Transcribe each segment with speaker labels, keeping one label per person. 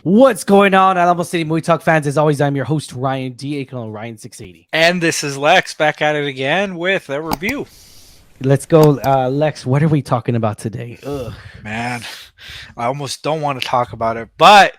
Speaker 1: What's going on, Alamo City Movie Talk fans? As always, I'm your host, Ryan D. aka Ryan680.
Speaker 2: And this is Lex back at it again with a review.
Speaker 1: Let's go, Lex. What are we talking about today? Ugh.
Speaker 2: Man, I almost don't want to talk about it, but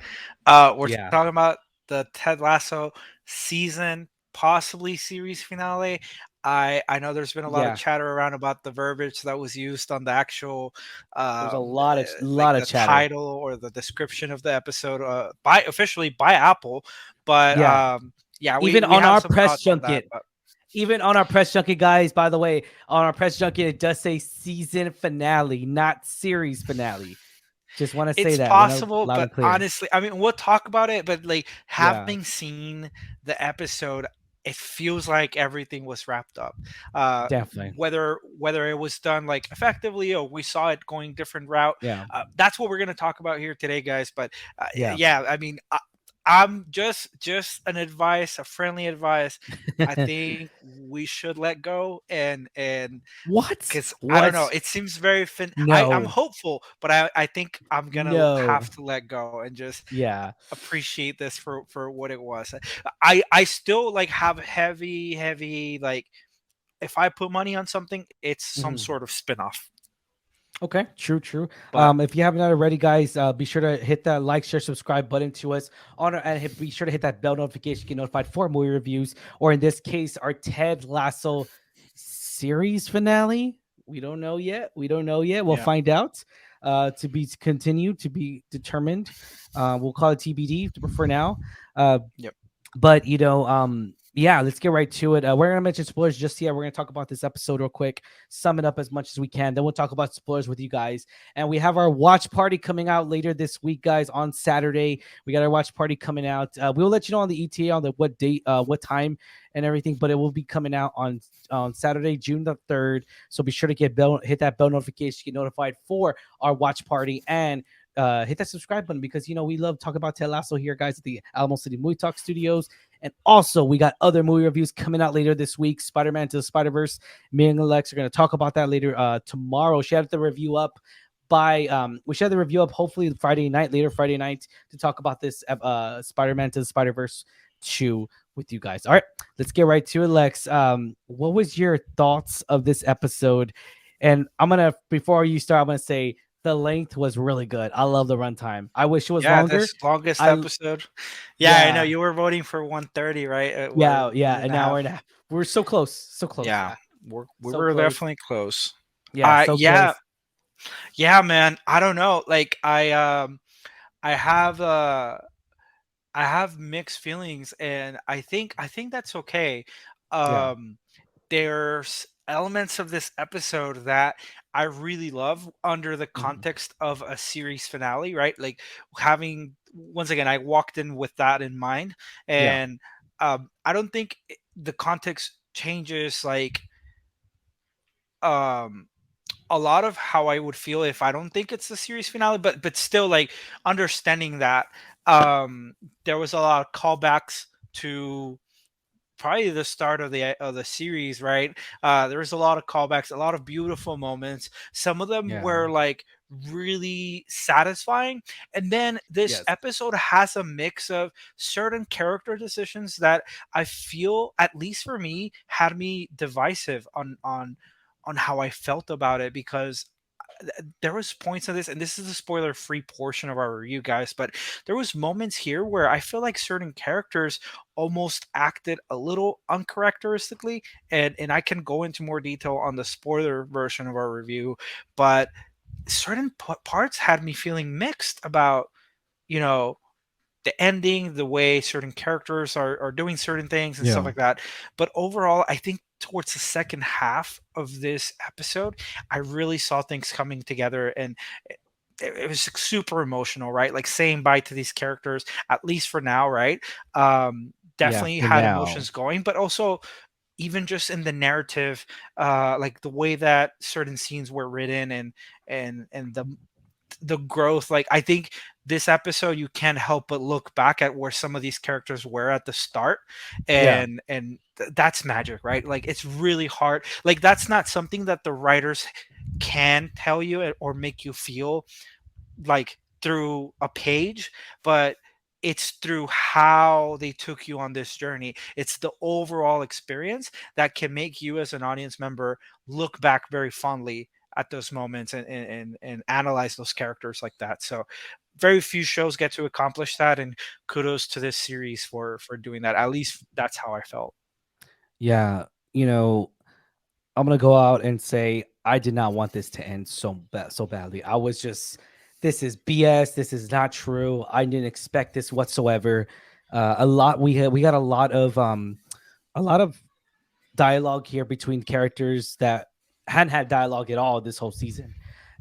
Speaker 2: we're
Speaker 1: Yeah,
Speaker 2: talking about the Ted Lasso season, possibly series finale. I know there's been a lot of
Speaker 1: yeah.
Speaker 2: chatter around about the verbiage that was used on the actual
Speaker 1: There's a
Speaker 2: um,
Speaker 1: lot of
Speaker 2: like
Speaker 1: lot of
Speaker 2: the
Speaker 1: chatter.
Speaker 2: title or the description of the episode by officially by Apple, but
Speaker 1: Yeah,
Speaker 2: yeah, we
Speaker 1: even
Speaker 2: we
Speaker 1: on
Speaker 2: have
Speaker 1: our
Speaker 2: some
Speaker 1: press
Speaker 2: thoughts on that.
Speaker 1: junket, even on our press junket, guys. By the way, on our press junket, it does say season finale, not series finale. Just want to say
Speaker 2: It's
Speaker 1: that one out
Speaker 2: possible,
Speaker 1: loud
Speaker 2: but
Speaker 1: and clear.
Speaker 2: honestly, I mean, we'll talk about it, but like
Speaker 1: Yeah,
Speaker 2: having seen the episode, it feels like everything was wrapped up. Uh,
Speaker 1: definitely.
Speaker 2: whether it was done like effectively or we saw it going different route,
Speaker 1: Yeah,
Speaker 2: that's what we're going to talk about here today, guys. But
Speaker 1: yeah.
Speaker 2: yeah, I mean, I'm just an advice, a friendly advice. I think we should let go and
Speaker 1: What?
Speaker 2: because I don't know.
Speaker 1: What?
Speaker 2: It seems very I'm
Speaker 1: No,
Speaker 2: hopeful, but I think I'm gonna
Speaker 1: no.
Speaker 2: have to let go and just
Speaker 1: Yeah.
Speaker 2: appreciate this for what it was. I still like have heavy like if I put money on something, it's some
Speaker 1: Mhm.
Speaker 2: sort of spin-off.
Speaker 1: Okay, true, true.
Speaker 2: But
Speaker 1: If you haven't already, guys, be sure to hit that like, share, subscribe button to us be sure to hit that bell notification to get notified for movie reviews, or in this case, our Ted Lasso series finale. We don't know yet. We don't know yet. We'll
Speaker 2: yeah,
Speaker 1: find out. To be continued, to be determined. We'll call it TBD for now. Uh,
Speaker 2: yep.
Speaker 1: but yeah, let's get right to it. We're gonna mention spoilers just yet. We're gonna talk about this episode real quick, sum it up as much as we can, then we'll talk about spoilers with you guys. And we have our watch party coming out later this week, guys. On Saturday we got our watch party coming out. We'll let you know on the ETA on the what date, what time and everything, but it will be coming out on Saturday, June the 3rd. So be sure to hit that bell notification, get notified for our watch party, and hit that subscribe button, because we love talking about Ted Lasso here, guys, at the Alamo City Movie Talk Studios. And also, we got other movie reviews coming out later this week. Spider-Man to the Spider-Verse. Me and Alex are going to talk about that later tomorrow. She had the review up we should have the review up hopefully later Friday night, to talk about this Spider-Man to the Spider-Verse 2 with you guys. All right, let's get right to it, Lex. What was your thoughts of this episode? And before you start, I'm gonna say the length was really good. I love the runtime. I wish it was
Speaker 2: Yeah,
Speaker 1: longer.
Speaker 2: this longest
Speaker 1: I
Speaker 2: episode. Yeah, I know
Speaker 1: Yeah,
Speaker 2: you were voting for 130, right? We're
Speaker 1: yeah,
Speaker 2: we're
Speaker 1: an
Speaker 2: gonna
Speaker 1: hour
Speaker 2: have
Speaker 1: and a half. We're so close, so close.
Speaker 2: yeah,
Speaker 1: Yeah,
Speaker 2: we
Speaker 1: so
Speaker 2: were
Speaker 1: close.
Speaker 2: definitely close.
Speaker 1: Yeah, so
Speaker 2: Yeah,
Speaker 1: close.
Speaker 2: yeah, man. I don't know. Like I have I have mixed feelings, and I think that's okay.
Speaker 1: Yeah.
Speaker 2: Um, there's elements of this episode that I really love under the
Speaker 1: Mhm.
Speaker 2: context of a series finale, right? Like having once again, I walked in with that in mind,
Speaker 1: Yeah.
Speaker 2: and I don't think the context changes like um a lot of how I would feel if I don't think it's the series finale, but still like understanding that um there was a lot of callbacks to probably the start of the series, right? There was a lot of callbacks, a lot of beautiful moments. Some of them
Speaker 1: Yeah.
Speaker 2: were like really satisfying, and then this
Speaker 1: Yes.
Speaker 2: episode has a mix of certain character decisions that I feel, at least for me, had me divisive on how I felt about it, because there was points of this, and this is a spoiler free portion of our review, guys, but there was moments here where I feel like certain characters almost acted a little uncharacteristically, and I can go into more detail on the spoiler version of our review, but certain parts had me feeling mixed about, you know, the ending, the way certain characters are doing certain things and stuff
Speaker 1: Yeah.
Speaker 2: like that. But overall, I think towards the second half of this episode, I really saw things coming together, and it was like, super emotional, right? Like saying bye to these characters, at least for now, right?
Speaker 1: Yeah.
Speaker 2: Definitely
Speaker 1: For
Speaker 2: had
Speaker 1: now.
Speaker 2: emotions going, but also even just in the narrative, like the way that certain scenes were written, and the growth. Like I think this episode you can't help but look back at where some of these characters were at the start,
Speaker 1: Yeah.
Speaker 2: and that's magic, right? Like it's really hard. Like that's not something that the writers can tell you or make you feel like through a page, but it's through how they took you on this journey. It's the overall experience that can make you as an audience member look back very fondly at those moments and analyze those characters like that. So very few shows get to accomplish that, and kudos to this series for doing that. At least that's how I felt.
Speaker 1: Yeah, you know, I'm gonna go out and say I did not want this to end so badly. I was just, this is BS. This is not true. I didn't expect this whatsoever. We got a lot of dialogue here between characters that hadn't had dialogue at all this whole season.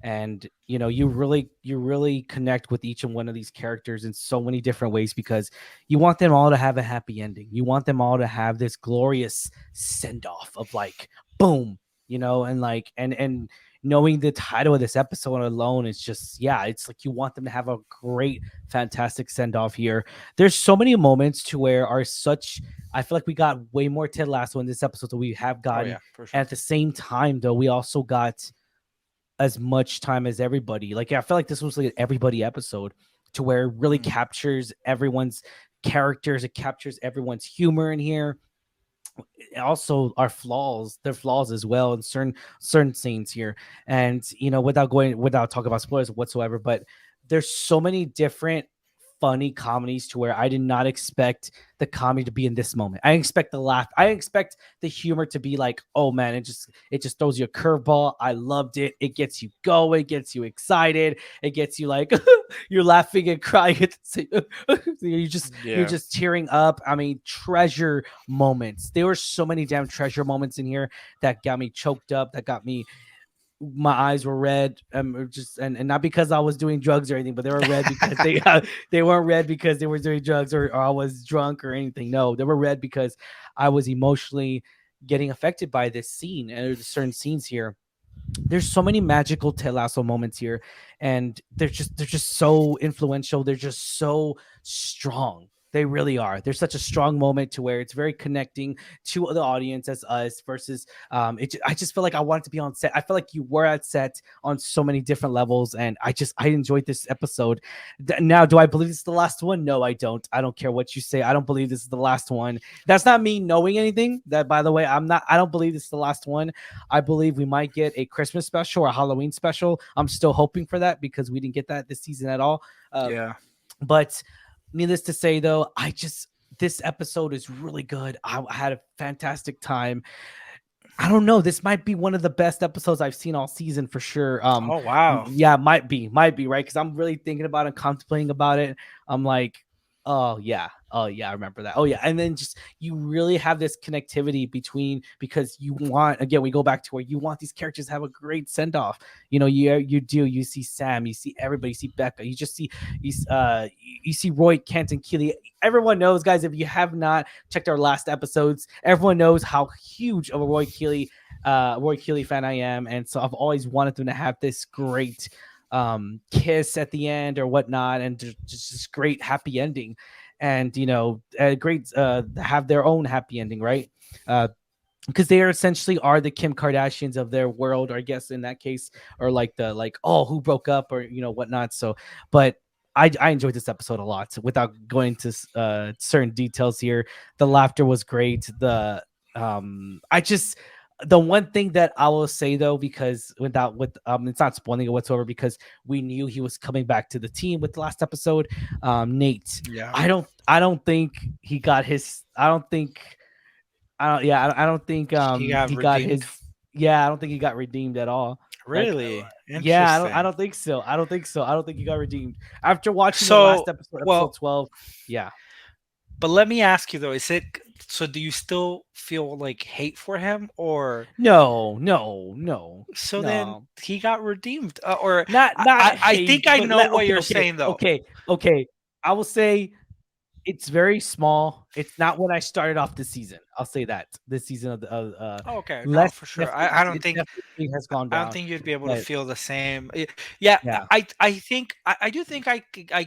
Speaker 1: And you really connect with each and one of these characters in so many different ways, because you want them all to have a happy ending. You want them all to have this glorious send off of like boom, and like and knowing the title of this episode alone is just, yeah, it's like you want them to have a great fantastic send off here. There's so many moments to where are such, I feel like we got way more Ted Lasso in this episode than we have
Speaker 2: Oh
Speaker 1: gotten.
Speaker 2: yeah, for
Speaker 1: And
Speaker 2: sure.
Speaker 1: at the same time, though, we also got as much time as everybody. Like, I feel like this was like an everybody episode to where it really
Speaker 2: Mhm.
Speaker 1: captures everyone's characters. It captures everyone's humor in here. Also, our flaws, their flaws as well in certain scenes here. And without talking about spoilers whatsoever, but there's so many different funny comedies to where I did not expect the comedy to be in this moment. I expect the laugh. I expect the humor to be like, oh man, it just throws you a curveball. I loved it. It gets you going, it gets you excited, it gets you like you're laughing and crying at the same you're
Speaker 2: Yeah.
Speaker 1: just tearing up. I mean, treasure moments. There were so many damn treasure moments in here that got me choked up, that got me, my eyes were red, just and not because I was doing drugs or anything, but they were red because they weren't red because they were doing drugs, or I was drunk or anything. No, they were red because I was emotionally getting affected by this scene, and there's certain scenes here. There's so many magical Ted Lasso moments here, and they're just so influential. They're just so strong. They really are. There's such a strong moment to where it's very connecting to the audience as us versus I just feel like I wanted to be on set. I feel like you were at set on so many different levels, and I enjoyed this episode. Now, do I believe this is the last one? No, I don't. I don't care what you say. I don't believe this is the last one. That's not me knowing anything. That, by the way, I'm not. I don't believe this is the last one. I believe we might get a Christmas special or a Halloween special. I'm still hoping for that because we didn't get that this season at all.
Speaker 2: Yeah.
Speaker 1: But needless to say, though, this episode is really good. I had a fantastic time. I don't know. This might be one of the best episodes I've seen all season for sure.
Speaker 2: Oh wow.
Speaker 1: Yeah, might be right because I'm really thinking about it, contemplating about it. I'm like, oh yeah, I remember that. Oh yeah, and then just you really have this connectivity between, because you want, again, we go back to where you want these characters to have a great send off. You do. You see Sam, you see everybody, you see Becca, you just see you see Roy, Kent, and Keely. Everyone knows, guys. If you have not checked our last episodes, everyone knows how huge of a Roy Keely fan I am, and so I've always wanted them to have this great kiss at the end or whatnot, and just this great happy ending, and great have their own happy ending, right? Because they are essentially are the Kim Kardashians of their world, or I guess in that case, or like the like, oh, who broke up or whatnot. So, but I enjoyed this episode a lot. Without going to certain details here, the laughter was great. I just the one thing that I will say though, because it's not spoiling it whatsoever, because we knew he was coming back to the team with the last episode. Nate,
Speaker 2: Yeah.
Speaker 1: I don't think he got his. I don't think I don't. Yeah, I don't think
Speaker 2: He got
Speaker 1: he got
Speaker 2: redeemed.
Speaker 1: his. Yeah, I don't think he got redeemed at all. Like,
Speaker 2: Really
Speaker 1: yeah, I
Speaker 2: interesting.
Speaker 1: don't think so. I don't think so. I don't think he got redeemed after watching the last
Speaker 2: So,
Speaker 1: episode, episode
Speaker 2: well,
Speaker 1: 12. Yeah.
Speaker 2: but let me ask you though, is it so do you still feel like hate for him, or
Speaker 1: No, no, no,
Speaker 2: so then
Speaker 1: no.
Speaker 2: he got redeemed? Or
Speaker 1: Not
Speaker 2: I think
Speaker 1: hate,
Speaker 2: I
Speaker 1: but
Speaker 2: know what
Speaker 1: okay,
Speaker 2: you're
Speaker 1: okay,
Speaker 2: saying though.
Speaker 1: okay, okay. I will say it's very small. It's not when I started off this season. I'll say that this season of the
Speaker 2: Oh, okay, no,
Speaker 1: less
Speaker 2: for sure.
Speaker 1: definitely,
Speaker 2: I don't
Speaker 1: it
Speaker 2: think
Speaker 1: definitely has gone
Speaker 2: I don't
Speaker 1: down.
Speaker 2: think you'd be able to
Speaker 1: But
Speaker 2: feel the same. Yeah,
Speaker 1: yeah,
Speaker 2: I think I do think I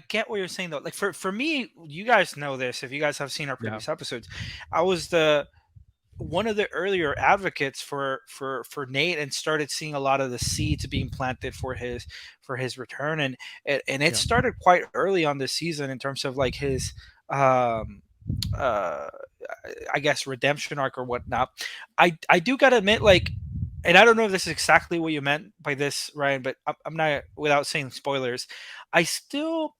Speaker 2: get what you're saying though. Like for me, you guys know this if you guys have seen our
Speaker 1: yeah,
Speaker 2: previous episodes. I was the one of the earlier advocates for Nate, and started seeing a lot of the seeds being planted for his return. And it
Speaker 1: Yeah.
Speaker 2: started quite early on this season in terms of like his um uh I guess redemption arc or whatnot. I do gotta admit, like, and I don't know if this is exactly what you meant by this, Ryan, but I'm not, without saying spoilers, I still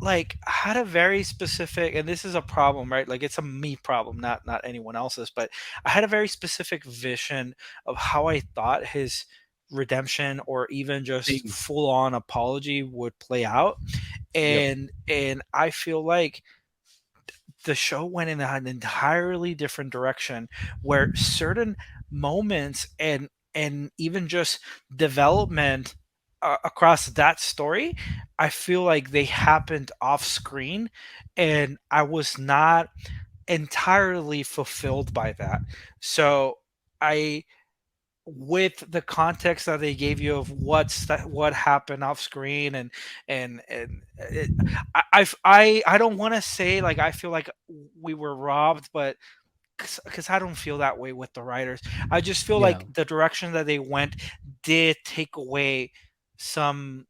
Speaker 2: like had a very specific, and this is a problem, right? Like, it's a me problem, not anyone else's, but I had a very specific vision of how I thought his redemption or even just
Speaker 1: Same.
Speaker 2: full on apology would play out.
Speaker 1: Yep.
Speaker 2: And I feel like the show went in an entirely different direction, where certain moments and even just development across that story, I feel like they happened off screen, and I was not entirely fulfilled by that. So I, with the context that they gave you of what happened off screen, and I don't want to say like I feel like we were robbed, but because I don't feel that way with the writers. I just feel
Speaker 1: Yeah.
Speaker 2: like the direction that they went did take away some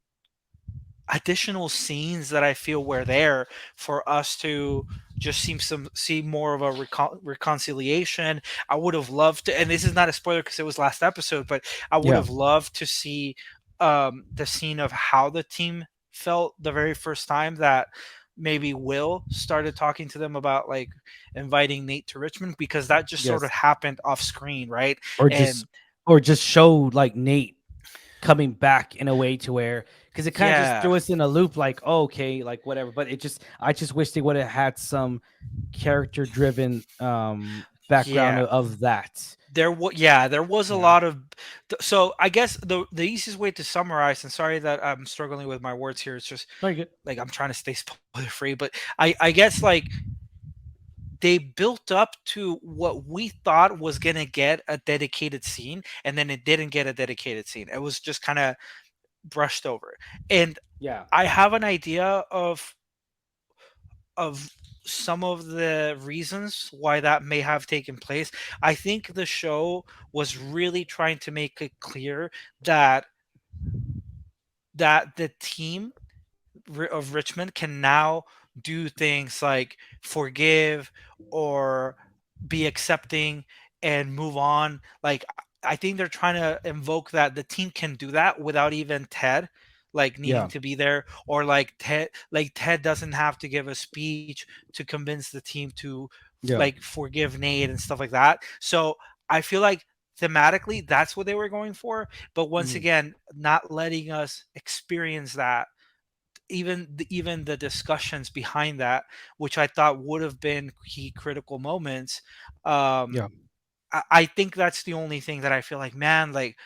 Speaker 2: additional scenes that I feel were there for us to just see more of a reconciliation. I would have loved to, and this is not a spoiler because it was last episode, but I would
Speaker 1: Yeah.
Speaker 2: have loved to see the scene of how the team felt the very first time that maybe Will started talking to them about like inviting Nate to Richmond, because that just sort of
Speaker 1: Yes.
Speaker 2: happened off screen, right?
Speaker 1: Or
Speaker 2: And
Speaker 1: just show like Nate coming back in a way to where, because it kind of just
Speaker 2: yeah,
Speaker 1: threw us in a loop, like, oh, okay, like whatever. But I just wish they would have had some character driven background
Speaker 2: yeah.
Speaker 1: of that.
Speaker 2: There was a
Speaker 1: Yeah.
Speaker 2: lot of, so I guess the easiest way to summarize, and sorry that I'm struggling with my words here, it's just
Speaker 1: Very good.
Speaker 2: like I'm trying to stay spoiler free, but I guess like they built up to what we thought was going to get a dedicated scene, and then it didn't get a dedicated scene. It was just kind of brushed over. And
Speaker 1: Yeah.
Speaker 2: I have an idea of some of the reasons why that may have taken place. I think the show was really trying to make it clear that the team of Richmond can now do things like forgive or be accepting and move on. Like, I think they're trying to invoke that the team can do that without even Ted like needing
Speaker 1: Yeah.
Speaker 2: to be there, or like Ted doesn't have to give a speech to convince the team to
Speaker 1: Yeah.
Speaker 2: like forgive Nate and stuff like that. So I feel like thematically that's what they were going for, but once
Speaker 1: Mhm.
Speaker 2: again not letting us experience that, even the discussions behind that, which I thought would have been key critical moments.
Speaker 1: Yeah.
Speaker 2: um I think that's the only thing that I feel like, man, like,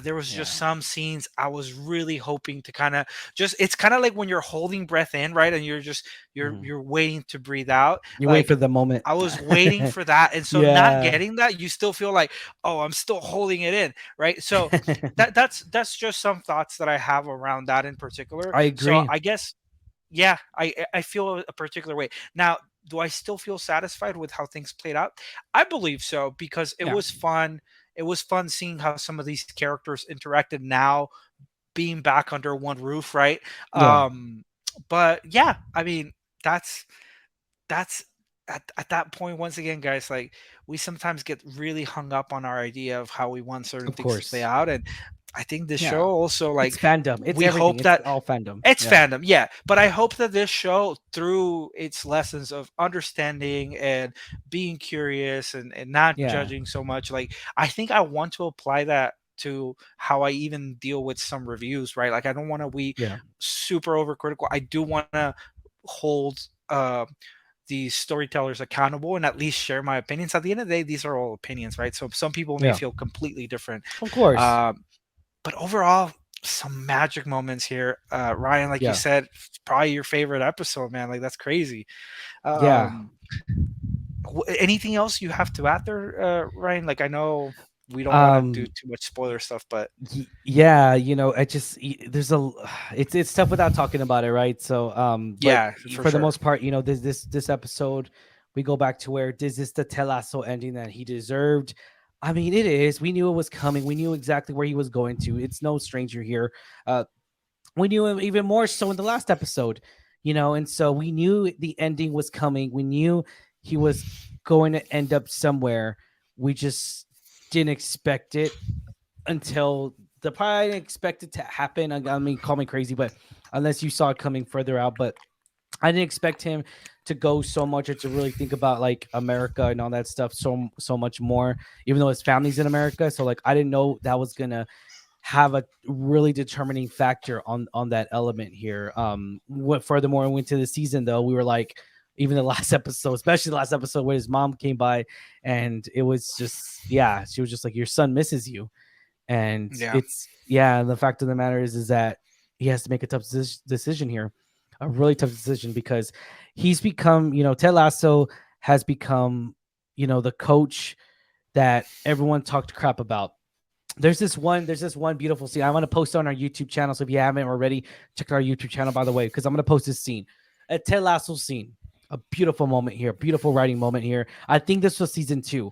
Speaker 2: there was just
Speaker 1: Yeah.
Speaker 2: some scenes I was really hoping to kind of just, it's kind of like when you're holding breath in, right? And you're just
Speaker 1: Mhm.
Speaker 2: you're waiting to breathe out.
Speaker 1: You wait
Speaker 2: Like,
Speaker 1: for the moment.
Speaker 2: I was waiting for that. And so not
Speaker 1: Yeah.
Speaker 2: getting that, you still feel like, oh, I'm still holding it in, right? So that's just some thoughts that I have around that in particular.
Speaker 1: I
Speaker 2: So
Speaker 1: agree.
Speaker 2: I guess, yeah, I feel a particular way. Now, do I still feel satisfied with how things played out? I believe so, because it
Speaker 1: Yeah.
Speaker 2: was fun. It was fun seeing how some of these characters interacted now, being back under one roof, right?
Speaker 1: Yeah.
Speaker 2: But yeah, I mean, that's that's at that point, once again, guys, like, we sometimes get really hung up on our idea of how we want certain
Speaker 1: Of
Speaker 2: things to play
Speaker 1: course.
Speaker 2: out. And I think this show
Speaker 1: Yeah.
Speaker 2: also,
Speaker 1: It's
Speaker 2: like,
Speaker 1: fandom. It's
Speaker 2: we
Speaker 1: everything.
Speaker 2: hope
Speaker 1: It's
Speaker 2: that
Speaker 1: all fandom.
Speaker 2: it's
Speaker 1: Yeah.
Speaker 2: fandom, yeah, but I hope that this show, through its lessons of understanding and being curious and not
Speaker 1: Yeah.
Speaker 2: judging so much, like, I think I want to apply that to how I even deal with some reviews, right? Like, I don't want to be
Speaker 1: Yeah.
Speaker 2: super overcritical. I do want to hold these storytellers accountable and at least share my opinions. At the end of the day, these are all opinions, right? So some people may
Speaker 1: Yeah.
Speaker 2: feel completely different.
Speaker 1: Of course.
Speaker 2: Um, but overall, some magic moments here. Ryan, like you
Speaker 1: Yeah.
Speaker 2: said, probably your favorite episode, man. Like, that's crazy.
Speaker 1: Yeah.
Speaker 2: Um, anything else you have to add there, Ryan? Like, I know we don't want to do
Speaker 1: Um
Speaker 2: too much spoiler stuff, but
Speaker 1: yeah, I just there's it's tough without talking about it, right? So but
Speaker 2: yeah, for
Speaker 1: for the
Speaker 2: sure.
Speaker 1: most part, this episode We go back to where is this the Ted Lasso ending that he deserved? I mean, it is. We knew it was coming. We knew exactly where he was going to. It's no stranger here. Uh, we knew him even more so in the last episode, and so we knew the ending was coming. We knew he was going to end up somewhere. We just didn't expect it until the probably didn't expect it to happen. I mean, call me crazy, but unless you saw it coming further out, but I didn't expect him to go so much or to really think about like America and all that stuff so much more, even though his family's in America. So like I didn't know that was gonna have a really determining factor on that element here. What furthermore we went to the season though, we were like, even the last episode, especially the last episode where his mom came by, and it was just she was just like, your son misses you. And
Speaker 2: Yeah.
Speaker 1: it's the fact of the matter is that he has to make a tough decision here, a really tough decision, because he's become, Ted Lasso has become, the coach that everyone talked crap about. There's this one beautiful scene. I want to post on our YouTube channel. So if you haven't already, check our YouTube channel, by the way, because I'm going to post this scene, a Ted Lasso scene, a beautiful moment here, beautiful writing moment here. I think this was season 2.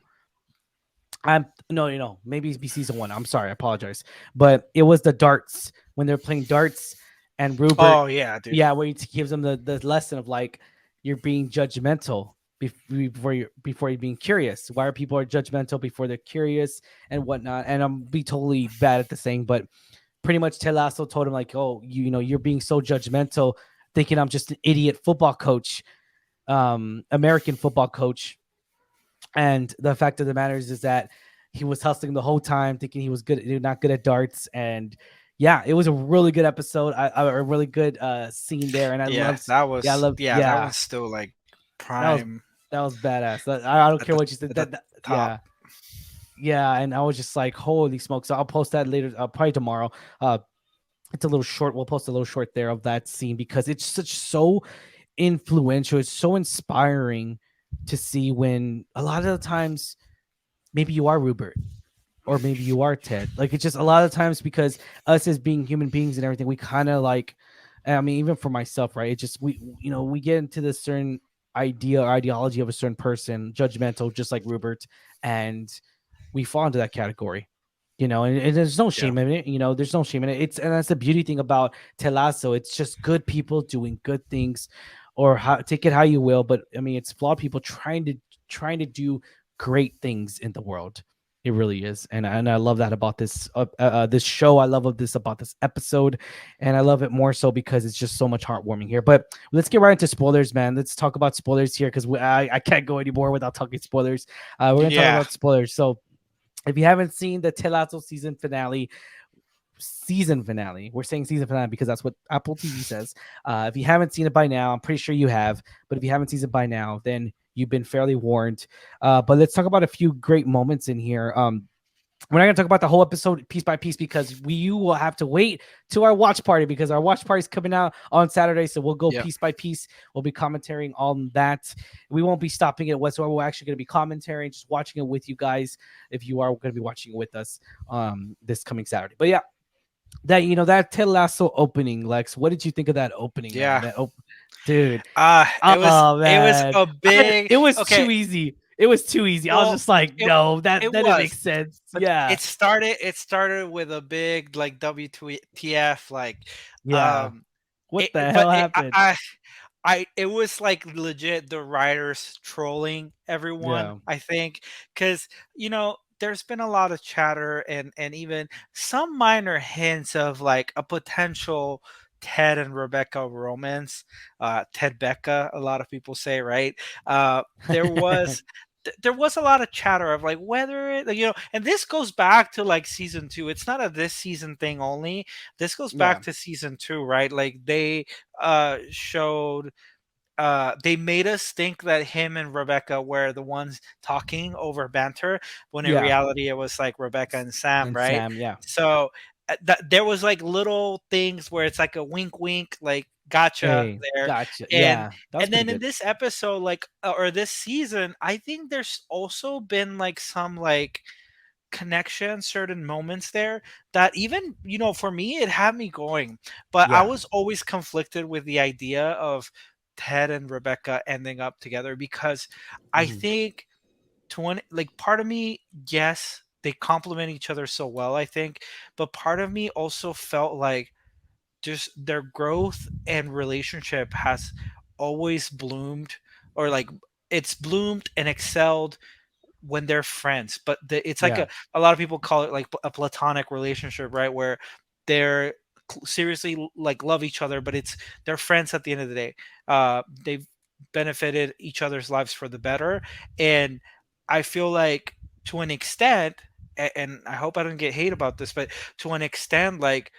Speaker 1: I'm no, maybe it'd be season 1. I'm sorry, I apologize, but it was the darts when they're playing darts, and Rupert,
Speaker 2: Oh yeah, dude.
Speaker 1: where he gives them the lesson of like, you're being judgmental before you're being curious. Why are people are judgmental before they're curious and whatnot? And I'm be totally bad at the saying, but pretty much Ted Lasso told him like, oh, you're being so judgmental, thinking I'm just an idiot football coach, American football coach. And the fact of the matter is that he was hustling the whole time, thinking he was good, not good at darts. And it was a really good episode. A really good scene there, and I
Speaker 2: Yeah,
Speaker 1: loved.
Speaker 2: that
Speaker 1: Yeah, I
Speaker 2: was
Speaker 1: loved.
Speaker 2: yeah, that
Speaker 1: Yeah,
Speaker 2: one's still like
Speaker 1: that was
Speaker 2: prime
Speaker 1: that was badass. I don't
Speaker 2: at
Speaker 1: care
Speaker 2: the
Speaker 1: what you said.
Speaker 2: at the top.
Speaker 1: Yeah, and I was just like, holy smokes! So I'll post that later, probably tomorrow. Uh, it's a little short. We'll post a little short there of that scene because it's so influential. It's so inspiring to see when a lot of the times maybe you are Rupert or maybe you are Ted. Like it's just a lot of times because us as being human beings and everything, we kind of like, I mean, even for myself, right? It just we get into this certain idea or ideology of a certain person, judgmental, just like Rupert, and we fall into that category. And there's no
Speaker 2: Yeah.
Speaker 1: shame in it. There's no shame in it. And that's the beauty thing about Ted Lasso. It's just good people doing good things, or take it how you will. But I mean, it's flawed people trying to do great things in the world. It really is, and I love that about this show. I love this about this episode, and I love it more so because it's just so much heartwarming here. But let's get right into spoilers, man. Let's talk about spoilers here because I can't go anymore without talking spoilers. We're gonna talk
Speaker 2: Yeah.
Speaker 1: about spoilers. So if you haven't seen the Ted Lasso season finale, we're saying season finale because that's what Apple TV says. If you haven't seen it by now, I'm pretty sure you have, but if you haven't seen it by now, then you've been fairly warned. But let's talk about a few great moments in here. We're not going to talk about the whole episode piece by piece because you will have to wait to our watch party because our watch party is coming out on Saturday. So we'll go
Speaker 2: Yep.
Speaker 1: piece by piece. We'll be commentating on that. We won't be stopping it whatsoever. We're actually going to be commentating, just watching it with you guys if you are going to be watching it with us this coming Saturday. But yeah, that Ted Lasso opening, Lex. What did you think of that opening, man?
Speaker 2: Yeah.
Speaker 1: Dude.
Speaker 2: It was
Speaker 1: Oh
Speaker 2: it was
Speaker 1: man,
Speaker 2: a big
Speaker 1: it was
Speaker 2: okay.
Speaker 1: too easy. It was too easy. I was
Speaker 2: Well,
Speaker 1: just like,
Speaker 2: it
Speaker 1: no, that
Speaker 2: it
Speaker 1: didn't make
Speaker 2: was,
Speaker 1: sense.
Speaker 2: but
Speaker 1: Yeah,
Speaker 2: it started with a big like WTF like
Speaker 1: yeah.
Speaker 2: um
Speaker 1: What the
Speaker 2: but
Speaker 1: hell happened?
Speaker 2: it was like legit the writers trolling everyone,
Speaker 1: Yeah,
Speaker 2: I think, because there's been a lot of chatter and even some minor hints of like a potential Ted and Rebecca romance. Ted Becca, a lot of people say, right? There was there was a lot of chatter of like whether it, like, and this goes back to like season 2. It's not a this season thing only. This goes
Speaker 1: yeah,
Speaker 2: back to season 2, right? Like they showed they made us think that him and Rebecca were the ones talking over banter when in
Speaker 1: yeah.
Speaker 2: reality it was like Rebecca and Sam,
Speaker 1: And
Speaker 2: right?
Speaker 1: Sam, yeah.
Speaker 2: So there was like little things where it's like a wink wink like gotcha
Speaker 1: Hey,
Speaker 2: there.
Speaker 1: gotcha.
Speaker 2: and
Speaker 1: Yeah, that was
Speaker 2: and
Speaker 1: pretty
Speaker 2: then in
Speaker 1: good.
Speaker 2: this episode like or this season, I think there's also been like some like connection, certain moments there that even for me it had me going, but I
Speaker 1: Yeah,
Speaker 2: was always conflicted with the idea of Ted and Rebecca ending up together, because I
Speaker 1: Mhm.
Speaker 2: think like part of me, yes, they complement each other so well, I think, but part of me also felt like just their growth and relationship has always bloomed, or like it's bloomed and excelled when they're friends. But it's like
Speaker 1: Yeah,
Speaker 2: a lot of people call it like a platonic relationship, right? Where they're seriously like love each other, but it's they're friends at the end of the day. They've benefited each other's lives for the better, and I feel like to an extent, and I hope I don't get hate about this, but to an extent, like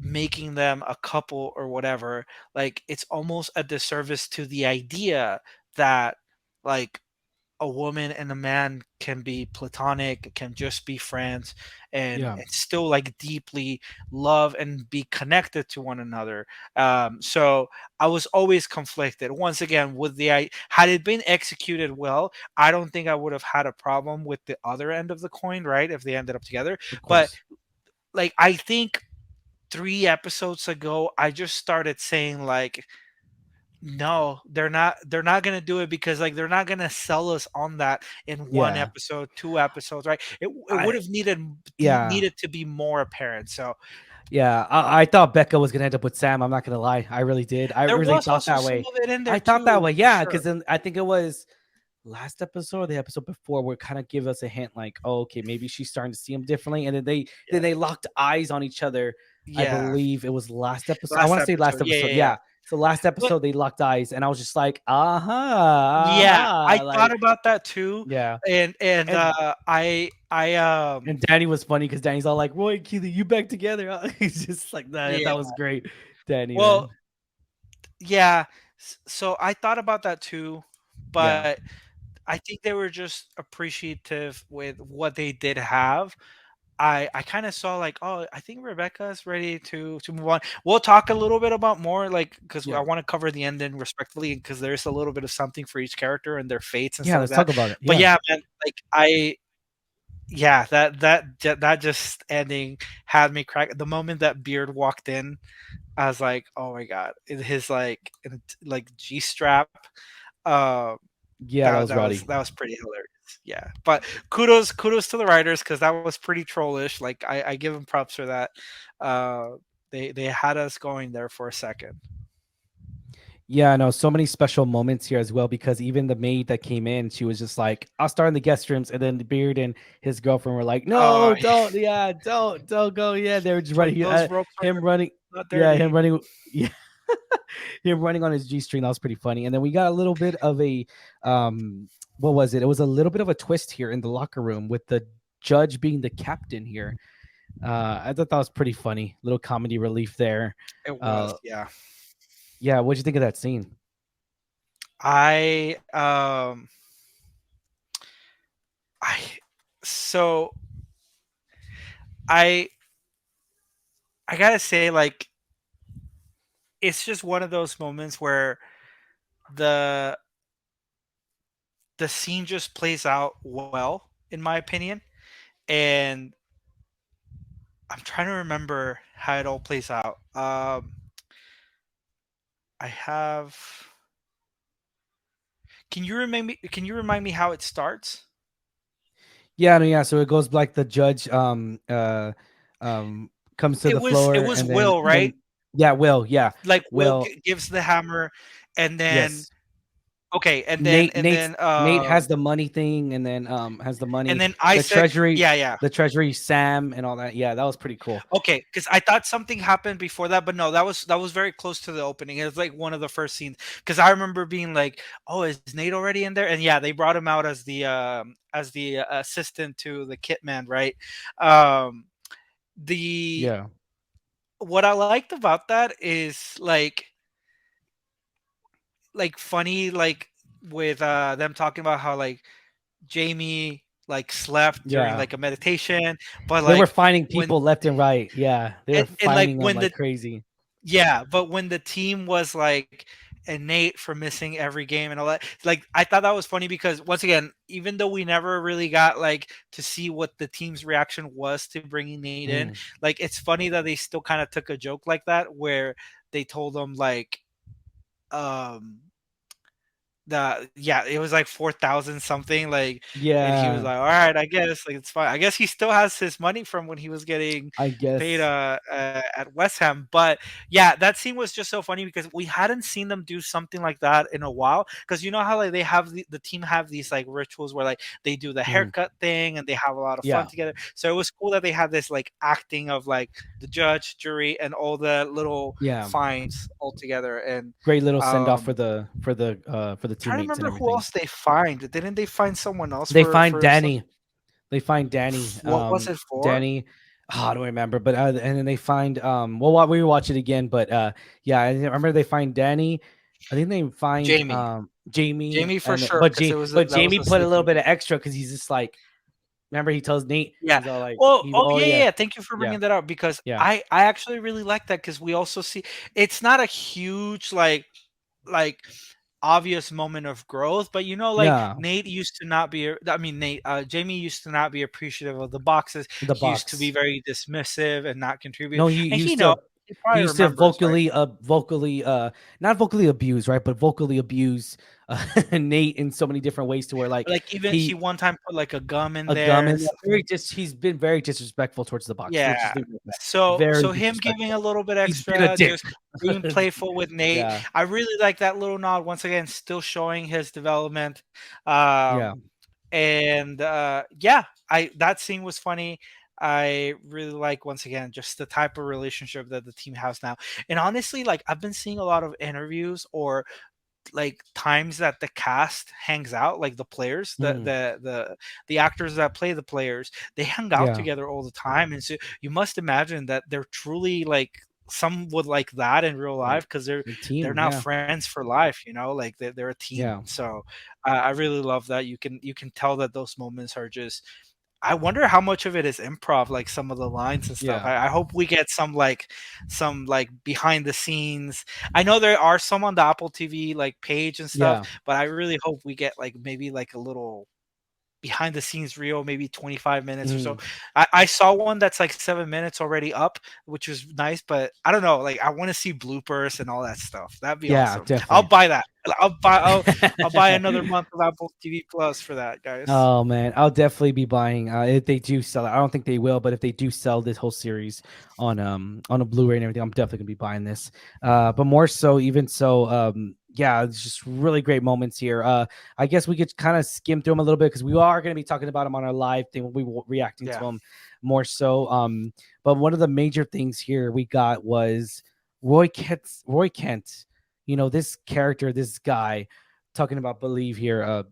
Speaker 2: making them a couple or whatever, like it's almost a disservice to the idea that like a woman and a man can be platonic, can just be friends,
Speaker 1: yeah,
Speaker 2: and still like deeply love and be connected to one another. So I was always conflicted. Once again, with had it been executed well, I don't think I would have had a problem with the other end of the coin, right? If they ended up together.
Speaker 1: of
Speaker 2: But
Speaker 1: course.
Speaker 2: like I think 3 episodes ago, I just started saying like, no, they're not gonna do it, because like they're not gonna sell us on that in one
Speaker 1: Yeah,
Speaker 2: episode, 2 episodes, right? It would
Speaker 1: I
Speaker 2: have needed
Speaker 1: yeah.
Speaker 2: needed to be more apparent. So
Speaker 1: Yeah, I thought Becca was gonna end up with Sam. I'm not gonna lie, I really did. I
Speaker 2: there
Speaker 1: really
Speaker 2: was
Speaker 1: thought
Speaker 2: also
Speaker 1: that
Speaker 2: some
Speaker 1: way.
Speaker 2: of it in there
Speaker 1: I thought that
Speaker 2: too,
Speaker 1: way,
Speaker 2: for
Speaker 1: yeah, because
Speaker 2: sure.
Speaker 1: then I think it was last episode or the episode before where kind of give us a hint, like, oh, okay, maybe she's starting to see him differently, and then
Speaker 2: Yeah.
Speaker 1: they locked eyes on each other. I
Speaker 2: Yeah.
Speaker 1: believe it was last episode. I
Speaker 2: Last
Speaker 1: want to say last
Speaker 2: episode. Yeah,
Speaker 1: episode,
Speaker 2: yeah, yeah.
Speaker 1: yeah. So last
Speaker 2: But
Speaker 1: episode they locked eyes, and I was just like,
Speaker 2: yeah, I thought
Speaker 1: like,
Speaker 2: about that too.
Speaker 1: yeah.
Speaker 2: And
Speaker 1: And
Speaker 2: I
Speaker 1: and Danny was funny because Danny's all like, Roy, Keely, you back together? He's just like that.
Speaker 2: yeah.
Speaker 1: That was great, Danny,
Speaker 2: Well,
Speaker 1: man.
Speaker 2: yeah. So I thought about that too,
Speaker 1: Yeah,
Speaker 2: but I think they were just appreciative with what they did have. I kind of saw like, oh, I think Rebecca's ready to move on. We'll talk a little bit about more, like, because I
Speaker 1: yeah,
Speaker 2: want to cover the ending respectfully, because there's a little bit of something for each character and their fates and
Speaker 1: yeah.
Speaker 2: stuff like
Speaker 1: Let's
Speaker 2: that.
Speaker 1: talk about it.
Speaker 2: But
Speaker 1: Yeah.
Speaker 2: yeah, man, like yeah, that just ending had me crack. The moment that Beard walked in, I was like, oh my god, his like G strap. Uh,
Speaker 1: Yeah, that was
Speaker 2: that
Speaker 1: rowdy.
Speaker 2: was pretty hilarious. Yeah, but kudos to the writers, because that was pretty trollish. Like I give them props for that. Uh, they had us going there for a second.
Speaker 1: Yeah, no, so many special moments here as well because even the maid that came in, she was just like, "I'll start in the guest rooms," and then the Beard and his girlfriend were like, "No, don't, yeah, don't go." Yeah, they were just
Speaker 2: like
Speaker 1: running.
Speaker 2: those ropes are
Speaker 1: Him running,
Speaker 2: not
Speaker 1: yeah,
Speaker 2: dirty.
Speaker 1: him running, yeah, him running on his G string. That was pretty funny. And then we got a little bit of a, what was it? It was a little bit of a twist here in the locker room with the judge being the captain here. I thought that was pretty funny. Little comedy relief there.
Speaker 2: It was,
Speaker 1: Uh,
Speaker 2: yeah.
Speaker 1: yeah, what'd you think of that scene?
Speaker 2: I I so I I gotta say, like, it's just one of those moments where the the scene just plays out well, in my opinion. And I'm trying to remember how it all plays out. I have. Can you remind me how it starts?
Speaker 1: Yeah, no, yeah. So it goes like the judge um comes to the
Speaker 2: It
Speaker 1: floor
Speaker 2: was
Speaker 1: and then
Speaker 2: Will, right?
Speaker 1: yeah, Will, yeah.
Speaker 2: Like Will
Speaker 1: Will,
Speaker 2: gives the hammer, and then
Speaker 1: yes.
Speaker 2: okay,
Speaker 1: Nate
Speaker 2: and
Speaker 1: Nate's
Speaker 2: then
Speaker 1: Nate has the money thing and then has the money, the
Speaker 2: Isaac.
Speaker 1: treasury,
Speaker 2: Yeah, yeah.
Speaker 1: Sam and all that. Yeah, that was pretty cool.
Speaker 2: Okay, because I thought something happened before that, but no, that was very close to the opening. It was like one of the first scenes, because I remember being like, "Oh, is Nate already in there?" And yeah, they brought him out as the assistant to the kit man, right? Um, the
Speaker 1: Yeah.
Speaker 2: What I liked about that is like funny, like with them talking about how like Jamie like slept during
Speaker 1: Yeah.
Speaker 2: like a meditation, but
Speaker 1: They were
Speaker 2: like
Speaker 1: finding
Speaker 2: when
Speaker 1: people left and right. Yeah. They were
Speaker 2: and like
Speaker 1: finding them
Speaker 2: when
Speaker 1: like
Speaker 2: the
Speaker 1: crazy.
Speaker 2: yeah, but when the team was like innate for missing every game and all that, like I thought that was funny, because once again, even though we never really got like to see what the team's reaction was to bringing Nate in,
Speaker 1: Mm.
Speaker 2: like it's funny that they still kind of took a joke like that, where they told him like, um it was like 4,000 something, like, and he was
Speaker 1: Yeah,
Speaker 2: like, "All right, I guess, like, it's fine." I guess he still has his money from when he was getting
Speaker 1: I
Speaker 2: paid,
Speaker 1: guess.
Speaker 2: at West Ham, but, yeah, that scene was just so funny because we hadn't seen them do something like that in a while. Because you know how, like, they have the team have these, like, rituals where, like, they do the
Speaker 1: Mhm.
Speaker 2: haircut thing, and they have a lot of fun
Speaker 1: Yeah,
Speaker 2: together, so it was cool that they had this, like, acting of, like, the judge, jury, and all the little
Speaker 1: yeah.
Speaker 2: fines all together, and,
Speaker 1: Great little send off
Speaker 2: um
Speaker 1: for the
Speaker 2: trying to
Speaker 1: teammates and
Speaker 2: remember who
Speaker 1: everything.
Speaker 2: else they find. Didn't they find someone else
Speaker 1: They
Speaker 2: for
Speaker 1: find
Speaker 2: some?
Speaker 1: Danny. They find Danny.
Speaker 2: What was it for?
Speaker 1: Danny. Oh, I don't remember, but and then they find well, we watch it again, but yeah, I remember they find Danny. I think they find
Speaker 2: Jamie.
Speaker 1: Jamie,
Speaker 2: Jamie for
Speaker 1: and
Speaker 2: sure, because it was
Speaker 1: But
Speaker 2: that was
Speaker 1: Jamie
Speaker 2: a
Speaker 1: put a little
Speaker 2: sleeper.
Speaker 1: bit of extra because he's just like, remember he tells Nate,
Speaker 2: Yeah.
Speaker 1: he's all like,
Speaker 2: Well,
Speaker 1: he
Speaker 2: oh
Speaker 1: oh
Speaker 2: yeah,
Speaker 1: yeah,
Speaker 2: yeah. Thank you for
Speaker 1: yeah,
Speaker 2: bringing that up because
Speaker 1: yeah,
Speaker 2: I actually really like that because we also see it's not a huge like obvious moment of growth, but like
Speaker 1: yeah,
Speaker 2: Nate used to not be. I mean, Jamie used to not be appreciative of the boxes.
Speaker 1: the
Speaker 2: He used to be
Speaker 1: box.
Speaker 2: very dismissive and not contribute,
Speaker 1: No,
Speaker 2: and he
Speaker 1: he
Speaker 2: probably
Speaker 1: used to
Speaker 2: remembers, right?
Speaker 1: vocally not vocally abuse, right, but vocally abuse Nate in so many different ways to where like
Speaker 2: Like, even he
Speaker 1: he
Speaker 2: one time put, like, a gum in
Speaker 1: a gum
Speaker 2: there
Speaker 1: in
Speaker 2: and
Speaker 1: there.
Speaker 2: stuff.
Speaker 1: He's been very disrespectful towards the box. Let's just
Speaker 2: Yeah.
Speaker 1: leave it at that.
Speaker 2: So
Speaker 1: Very
Speaker 2: him giving
Speaker 1: disrespectful.
Speaker 2: a little bit
Speaker 1: He's been a
Speaker 2: extra,
Speaker 1: dick.
Speaker 2: just being playful with Nate.
Speaker 1: Yeah,
Speaker 2: I really like that little nod, once again, still showing his development.
Speaker 1: yeah,
Speaker 2: And, yeah, I that scene was funny. I really like, once again, just the type of relationship that the team has now. And honestly, like, I've been seeing a lot of interviews or like times that the cast hangs out, like the players,
Speaker 1: mhm,
Speaker 2: the actors that play the players, they hang out
Speaker 1: yeah.
Speaker 2: together all the time, and so you must imagine that they're truly like some would like that in real
Speaker 1: Like
Speaker 2: life because
Speaker 1: the
Speaker 2: they're
Speaker 1: team,
Speaker 2: now
Speaker 1: yeah,
Speaker 2: friends for life, like they're a team.
Speaker 1: yeah,
Speaker 2: So I really love that you can tell that those moments are just. I wonder how much of it is improv, like some of the lines and stuff.
Speaker 1: yeah,
Speaker 2: I hope we get some behind the scenes. I know there are some on the Apple TV like page and stuff,
Speaker 1: yeah.
Speaker 2: but I really hope we get like maybe like a little behind the scenes reel, maybe 25 minutes or so.
Speaker 1: Mhm.
Speaker 2: I saw one that's like 7 minutes already up, which was nice, but I don't know. Like I want to see bloopers and all that stuff. That'd be
Speaker 1: Yeah,
Speaker 2: awesome. I'll
Speaker 1: definitely.
Speaker 2: buy that. I'll buy another month of Apple TV Plus for that, guys.
Speaker 1: Oh man, I'll definitely be buying if they do sell it. I don't think they will, but if they do sell this whole series on a Blu-ray and everything, I'm definitely gonna be buying this. But more so, even so, yeah, it's just really great moments here. I guess we could kind of skim through them a little bit because we are gonna be talking about them on our live thing when we were reacting to
Speaker 2: Yeah.
Speaker 1: them more so. But one of the major things here we got was Roy Kent. Roy Kent, this character, this guy, talking about believe here.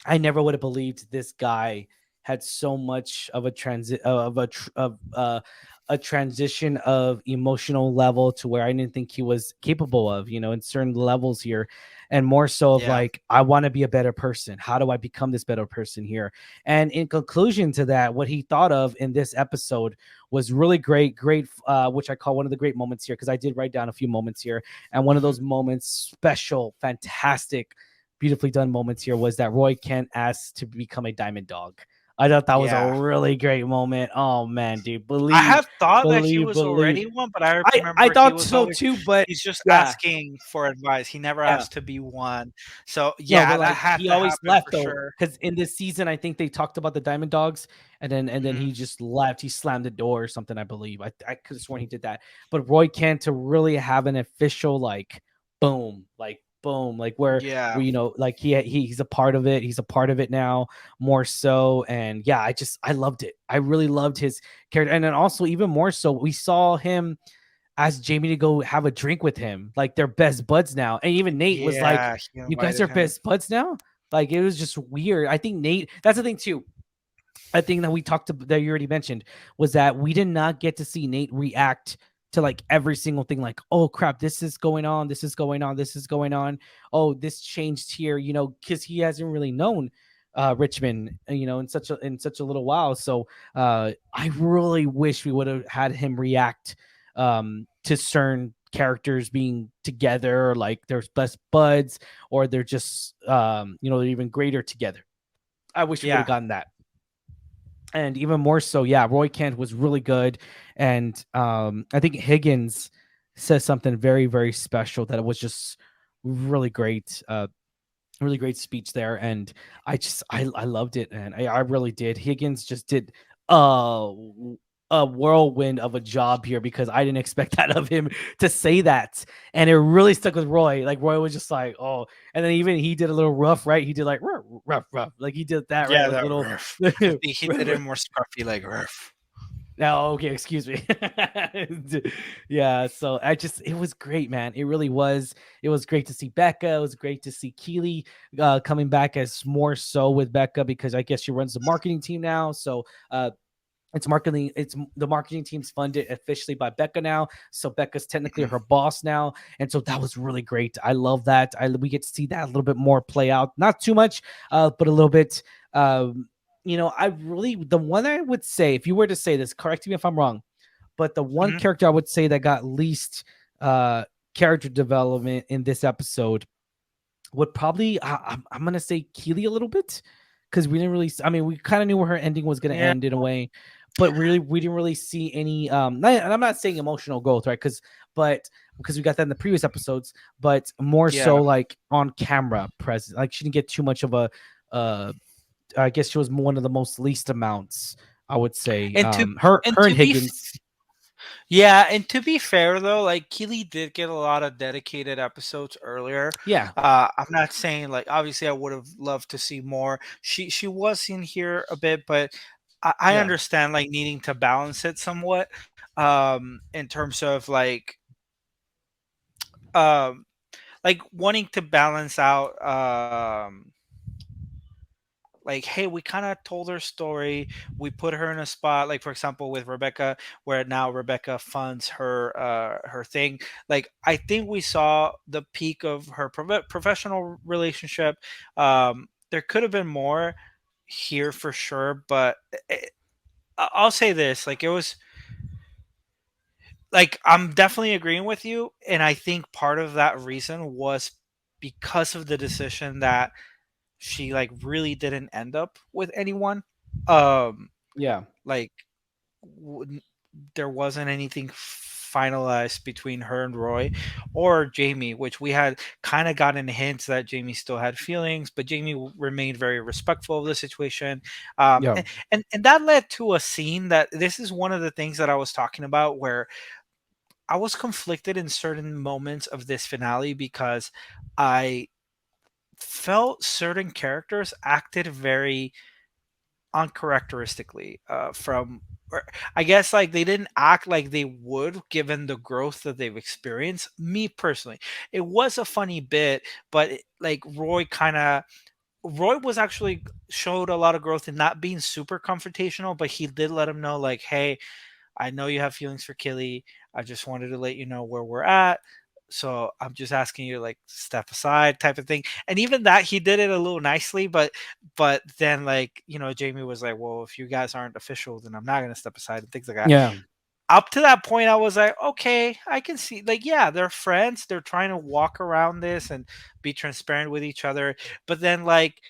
Speaker 1: I never would have believed this guy had so much of a transit of a transition of emotional level to where I didn't think he was capable of, in certain levels here, and more so of
Speaker 2: Yeah.
Speaker 1: like I want to be a better person. How do I become this better person here? And in conclusion to that, what he thought of in this episode was really great, which I call one of the great moments here because I did write down a few moments here, and one of
Speaker 2: Mhm.
Speaker 1: those moments, special, fantastic, beautifully done moments here was that Roy Kent asked to become a diamond dog. I thought that was a
Speaker 2: Yeah.
Speaker 1: really great moment. Oh man, dude,
Speaker 2: I
Speaker 1: believe,
Speaker 2: have thought that he
Speaker 1: believe,
Speaker 2: was
Speaker 1: believe.
Speaker 2: already one, but I
Speaker 1: I
Speaker 2: remember he
Speaker 1: thought
Speaker 2: was
Speaker 1: so
Speaker 2: always
Speaker 1: too, but
Speaker 2: he's just
Speaker 1: yeah,
Speaker 2: asking for advice. He never
Speaker 1: yeah.
Speaker 2: asked to be one. So,
Speaker 1: No,
Speaker 2: yeah,
Speaker 1: but
Speaker 2: that
Speaker 1: like
Speaker 2: had
Speaker 1: he
Speaker 2: to
Speaker 1: always
Speaker 2: happen
Speaker 1: left
Speaker 2: for
Speaker 1: though,
Speaker 2: sure.
Speaker 1: because in this season I think they talked about the Diamond Dogs, and then
Speaker 2: Mhm.
Speaker 1: he just left. He slammed the door or something. I believe I could have sworn he did that. But Roy Kent to really have an official boom, like where
Speaker 2: Yeah.
Speaker 1: like he's a part of it. He's a part of it now more so, and yeah, I loved it. I really loved his character, and then also even more so, we saw him asked Jamie to go have a drink with him. Like they're best buds now. And even Nate was like,
Speaker 2: Yeah, he
Speaker 1: "You guys
Speaker 2: invited
Speaker 1: are
Speaker 2: him.
Speaker 1: best buds now?" Like it was just weird. I think Nate, that's the thing too. I think that we talked to that you already mentioned was that we did not get to see Nate react to like every single thing, like, oh crap, this is going on, this is going on, this is going on. Oh, this changed here, because he hasn't really known Richmond, in such a little while. So I really wish we would have had him react to certain characters being together, like they're best buds, or they're just they're even greater together. I wish we would have
Speaker 2: Yeah.
Speaker 1: gotten that. And even more so, yeah, Roy Kent was really good. And I think Higgins says something very, very special that it was just really great. really great speech there, and I loved it, and I really did. Higgins just did uh a whirlwind of a job here, because I didn't expect that of him to say that, and it really stuck with Roy. Like Roy was just like, oh, and then even he did a little rough, right? He did like rough, rough, rough, like he did that, right?
Speaker 2: Yeah,
Speaker 1: Like
Speaker 2: that
Speaker 1: little.
Speaker 2: rough. He did it more scruffy, like rough.
Speaker 1: No, okay, excuse me. Yeah, so it was great, man. It really was. It was great to see Becca. It was great to see Keely coming back as more so with Becca, because I guess she runs the marketing team now. So it's the marketing team's funded officially by Becca now. So Becca's technically her boss now. And so that was really great. I love that. We get to see that a little bit more play out. Not too much, but a little bit. I really, the one I would say, if you were to say this, correct me if I'm wrong, but the one
Speaker 2: Mhm.
Speaker 1: character I would say that got least uh character development in this episode would probably, I'm gonna say Keely a little bit, because we didn't really. I mean, we kind of knew where her ending was gonna
Speaker 2: Yeah.
Speaker 1: end in a way, but really we didn't really see any. And I'm not saying emotional growth, right? Because we got that in the previous episodes, but more so
Speaker 2: Yeah.
Speaker 1: like on camera present. Like she didn't get too much of a. Uh, I guess she was one of the most least amounts. I would say.
Speaker 2: And to and
Speaker 1: Her and
Speaker 2: to be
Speaker 1: Higgins.
Speaker 2: Yeah, and to be fair though, like Keely did get a lot of dedicated episodes earlier.
Speaker 1: Yeah,
Speaker 2: I'm not saying like obviously I would have loved to see more. She was in here a bit, but I
Speaker 1: yeah,
Speaker 2: understand like needing to balance it somewhat. In terms of um like wanting to balance out like hey, we kind of told her story, we put her in a spot, like for example with Rebecca, where now Rebecca funds her thing. Like I think we saw the peak of her professional relationship. There could have been more here for sure, but I'll say this, like it was like I'm definitely agreeing with you, and I think part of that reason was because of the decision that she like really didn't end up with anyone. Um,
Speaker 1: yeah,
Speaker 2: like w- there wasn't anything finalized between her and Roy or Jamie, which we had kind of gotten hints that Jamie still had feelings, but Jamie remained very respectful of the situation.
Speaker 1: yeah,
Speaker 2: And that led to a scene that this is one of the things that I was talking about where I was conflicted in certain moments of this finale because I felt certain characters acted very uncharacteristically from or I guess like they didn't act like they would given the growth that they've experienced. Me personally, it was a funny bit, but like Roy was actually showed a lot of growth in not being super confrontational, but he did let him know like, hey, I know you have feelings for Killy. I just wanted to let you know where we're at. So I'm just asking you to like step aside type of thing. And even that he did it a little nicely, but then like, Jamie was like, well, if you guys aren't official, then I'm not gonna step aside and things like that.
Speaker 1: yeah,
Speaker 2: Up to that point, I was like, okay, I can see like, yeah, they're friends. They're trying to walk around this and be transparent with each other. But then like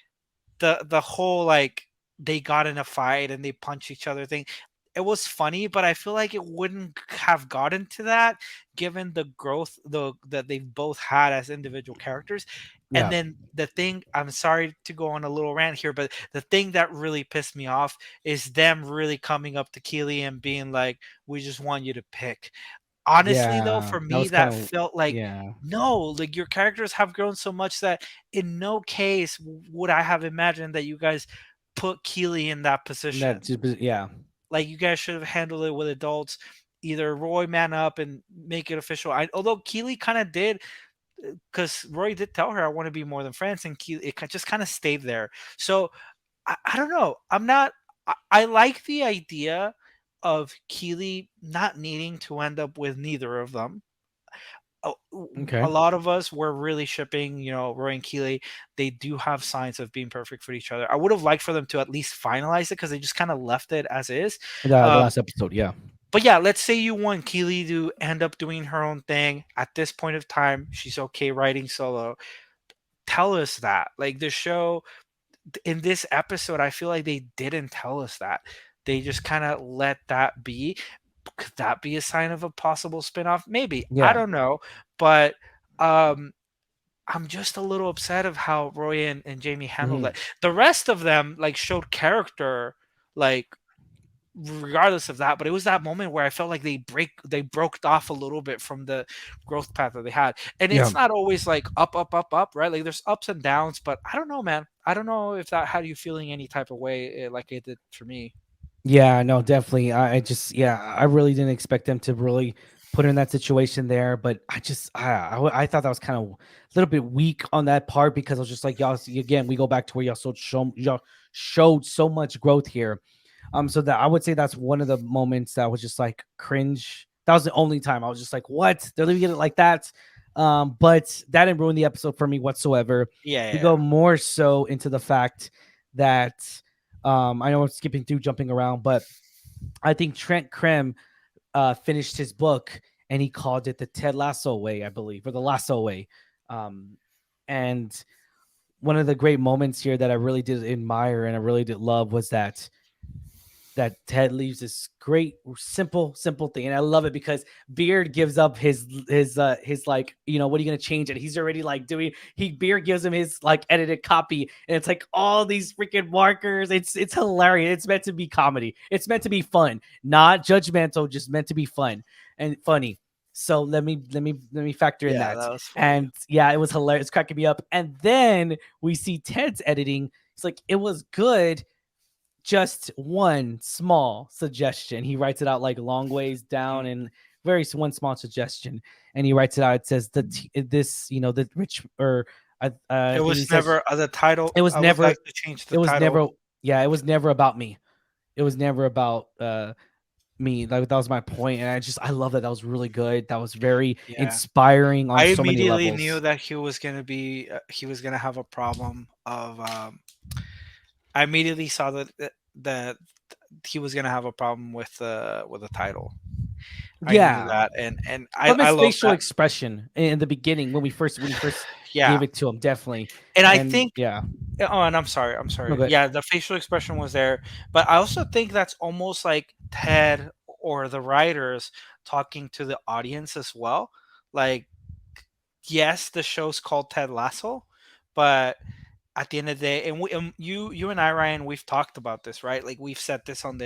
Speaker 2: the whole like they got in a fight and they punch each other thing, it was funny, but I feel like it wouldn't have gotten to that given the growth that they've both had as individual characters. And
Speaker 1: yeah,
Speaker 2: then the thing, I'm sorry to go on a little rant here, but the thing that really pissed me off is them really coming up to Keely and being like, we just want you to pick. Honestly though,
Speaker 1: yeah.
Speaker 2: for
Speaker 1: That
Speaker 2: me
Speaker 1: was kind
Speaker 2: that
Speaker 1: of,
Speaker 2: felt like,
Speaker 1: yeah.
Speaker 2: no, like your characters have grown so much that in no case would I have imagined that you guys put Keely in that
Speaker 1: That
Speaker 2: position.
Speaker 1: just, yeah,
Speaker 2: Like you guys should have handled it with adults. Either Roy man up and make it official. Although Keely kind of did, because Roy did tell her, "I want to be more than friends," and Keely just kind of stayed there. So I don't know. I'm not. I like the idea of Keely not needing to end up with neither of them. A
Speaker 1: okay,
Speaker 2: lot of us were really shipping, Roy and Keeley. They do have signs of being perfect for each other. I would have liked for them to at least finalize it because they just kind of left it as is.
Speaker 1: the
Speaker 2: Um,
Speaker 1: last episode, yeah,
Speaker 2: but yeah, let's say you want Keeley to end up doing her own thing. At this point of time, she's okay writing solo. Tell us that. Like the show in this episode, I feel like they didn't tell us that. They just kind of let that be. Could that be a sign of a possible spinoff? Maybe. I
Speaker 1: yeah,
Speaker 2: don't know. But um I'm just a little upset of how Roy and Jamie handled
Speaker 1: Mhm.
Speaker 2: it. The rest of them like showed character, like regardless of that, but it was that moment where I felt like they broke off a little bit from the growth path that they had. And
Speaker 1: Yeah.
Speaker 2: it's not always like up, up, up, up, right? Like there's ups and downs, but I don't know, man. I don't know if that had you feeling any type of way like it did for me.
Speaker 1: Yeah, no, definitely. I just, yeah, I really didn't expect them to really put her in that situation there, but I just, I thought that was kind of a little bit weak on that part because I was just like, y'all, see, again, we go back to where y'all showed so much growth here. So that I would say that's one of the moments that was just like cringe. That was the only time I was just like, what? They're leaving it like that. But that didn't ruin the episode for me whatsoever.
Speaker 2: Yeah,
Speaker 1: We
Speaker 2: yeah,
Speaker 1: go more so into the fact that I know I'm skipping through, jumping around, but I think Trent Krem finished his book and he called it the Ted Lasso way, I believe, or the Lasso way. Um, and one of the great moments here that I really did admire and I really did love was that Ted leaves this great simple thing, and I love it because Beard gives up his like, what are you gonna change it? He's already like doing. Beard gives him his like edited copy, and it's like all these freaking markers. It's hilarious. It's meant to be comedy. It's meant to be fun, not judgmental, just meant to be fun and funny. So let me factor in
Speaker 2: yeah.
Speaker 1: that.
Speaker 2: That was funny.
Speaker 1: And yeah, it was hilarious, cracking me up. And then we see Ted's editing. It's like it was good, just one small suggestion. He writes it out like long ways down
Speaker 2: Mm.
Speaker 1: and one small suggestion. And he writes it out. It says the rich or
Speaker 2: It
Speaker 1: I think he
Speaker 2: was
Speaker 1: says
Speaker 2: never the title.
Speaker 1: it was
Speaker 2: I would
Speaker 1: never,
Speaker 2: like to change the
Speaker 1: it was
Speaker 2: title.
Speaker 1: never, yeah, it was never about me. It was never about me. Like that was my point. And I love that. That was really good. That was very
Speaker 2: Yeah,
Speaker 1: inspiring on
Speaker 2: I
Speaker 1: so many
Speaker 2: immediately knew
Speaker 1: levels.
Speaker 2: that he was gonna have a problem of. I immediately saw that he was gonna have a problem with the title. I knew
Speaker 1: Yeah.
Speaker 2: that, and I
Speaker 1: From
Speaker 2: I
Speaker 1: his
Speaker 2: love
Speaker 1: facial
Speaker 2: that.
Speaker 1: expression in the beginning when he first
Speaker 2: Yeah,
Speaker 1: gave it to him, definitely.
Speaker 2: and I
Speaker 1: And
Speaker 2: think.
Speaker 1: yeah.
Speaker 2: Oh, and I'm
Speaker 1: No
Speaker 2: sorry.
Speaker 1: good.
Speaker 2: Yeah, the facial expression was there, but I also think that's almost like Ted or the writers talking to the audience as well. Like, yes, the show's called Ted Lasso, but at the end of the day, and you and I, Ryan, we've talked about this, right? Like we've said this on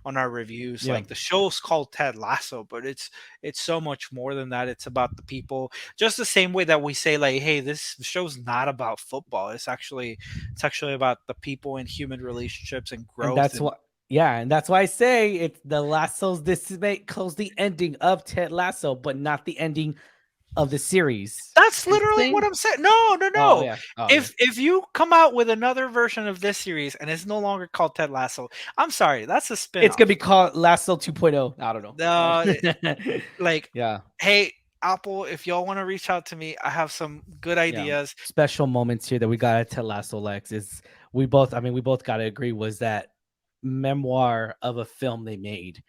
Speaker 2: our reviews.
Speaker 1: Yeah.
Speaker 2: Like the show's called Ted Lasso, but it's so much more than that. It's about the people. Just the same way that we say, like, hey, this show's not about football. It's actually about the people and human relationships and
Speaker 1: And
Speaker 2: growth.
Speaker 1: that's
Speaker 2: And
Speaker 1: what yeah, and that's why I say it's the Lasso's this may close the ending of Ted Lasso, but not the ending of the series.
Speaker 2: that's
Speaker 1: See what I'm
Speaker 2: literally what
Speaker 1: saying?
Speaker 2: I'm saying. No, no,
Speaker 1: Oh
Speaker 2: no.
Speaker 1: yeah. Oh yeah.
Speaker 2: If you come out with another version of this series and it's no longer called Ted Lasso, I'm sorry, that's a
Speaker 1: It's gonna
Speaker 2: spinoff.
Speaker 1: be called Lasso 2.0. I don't know.
Speaker 2: The like,
Speaker 1: Yeah.
Speaker 2: hey, Apple, if y'all want to reach out to me, I have some good
Speaker 1: Yeah.
Speaker 2: ideas.
Speaker 1: Special moments here that we got at Ted Lasso Lex is we both gotta agree was that memoir of a film they made.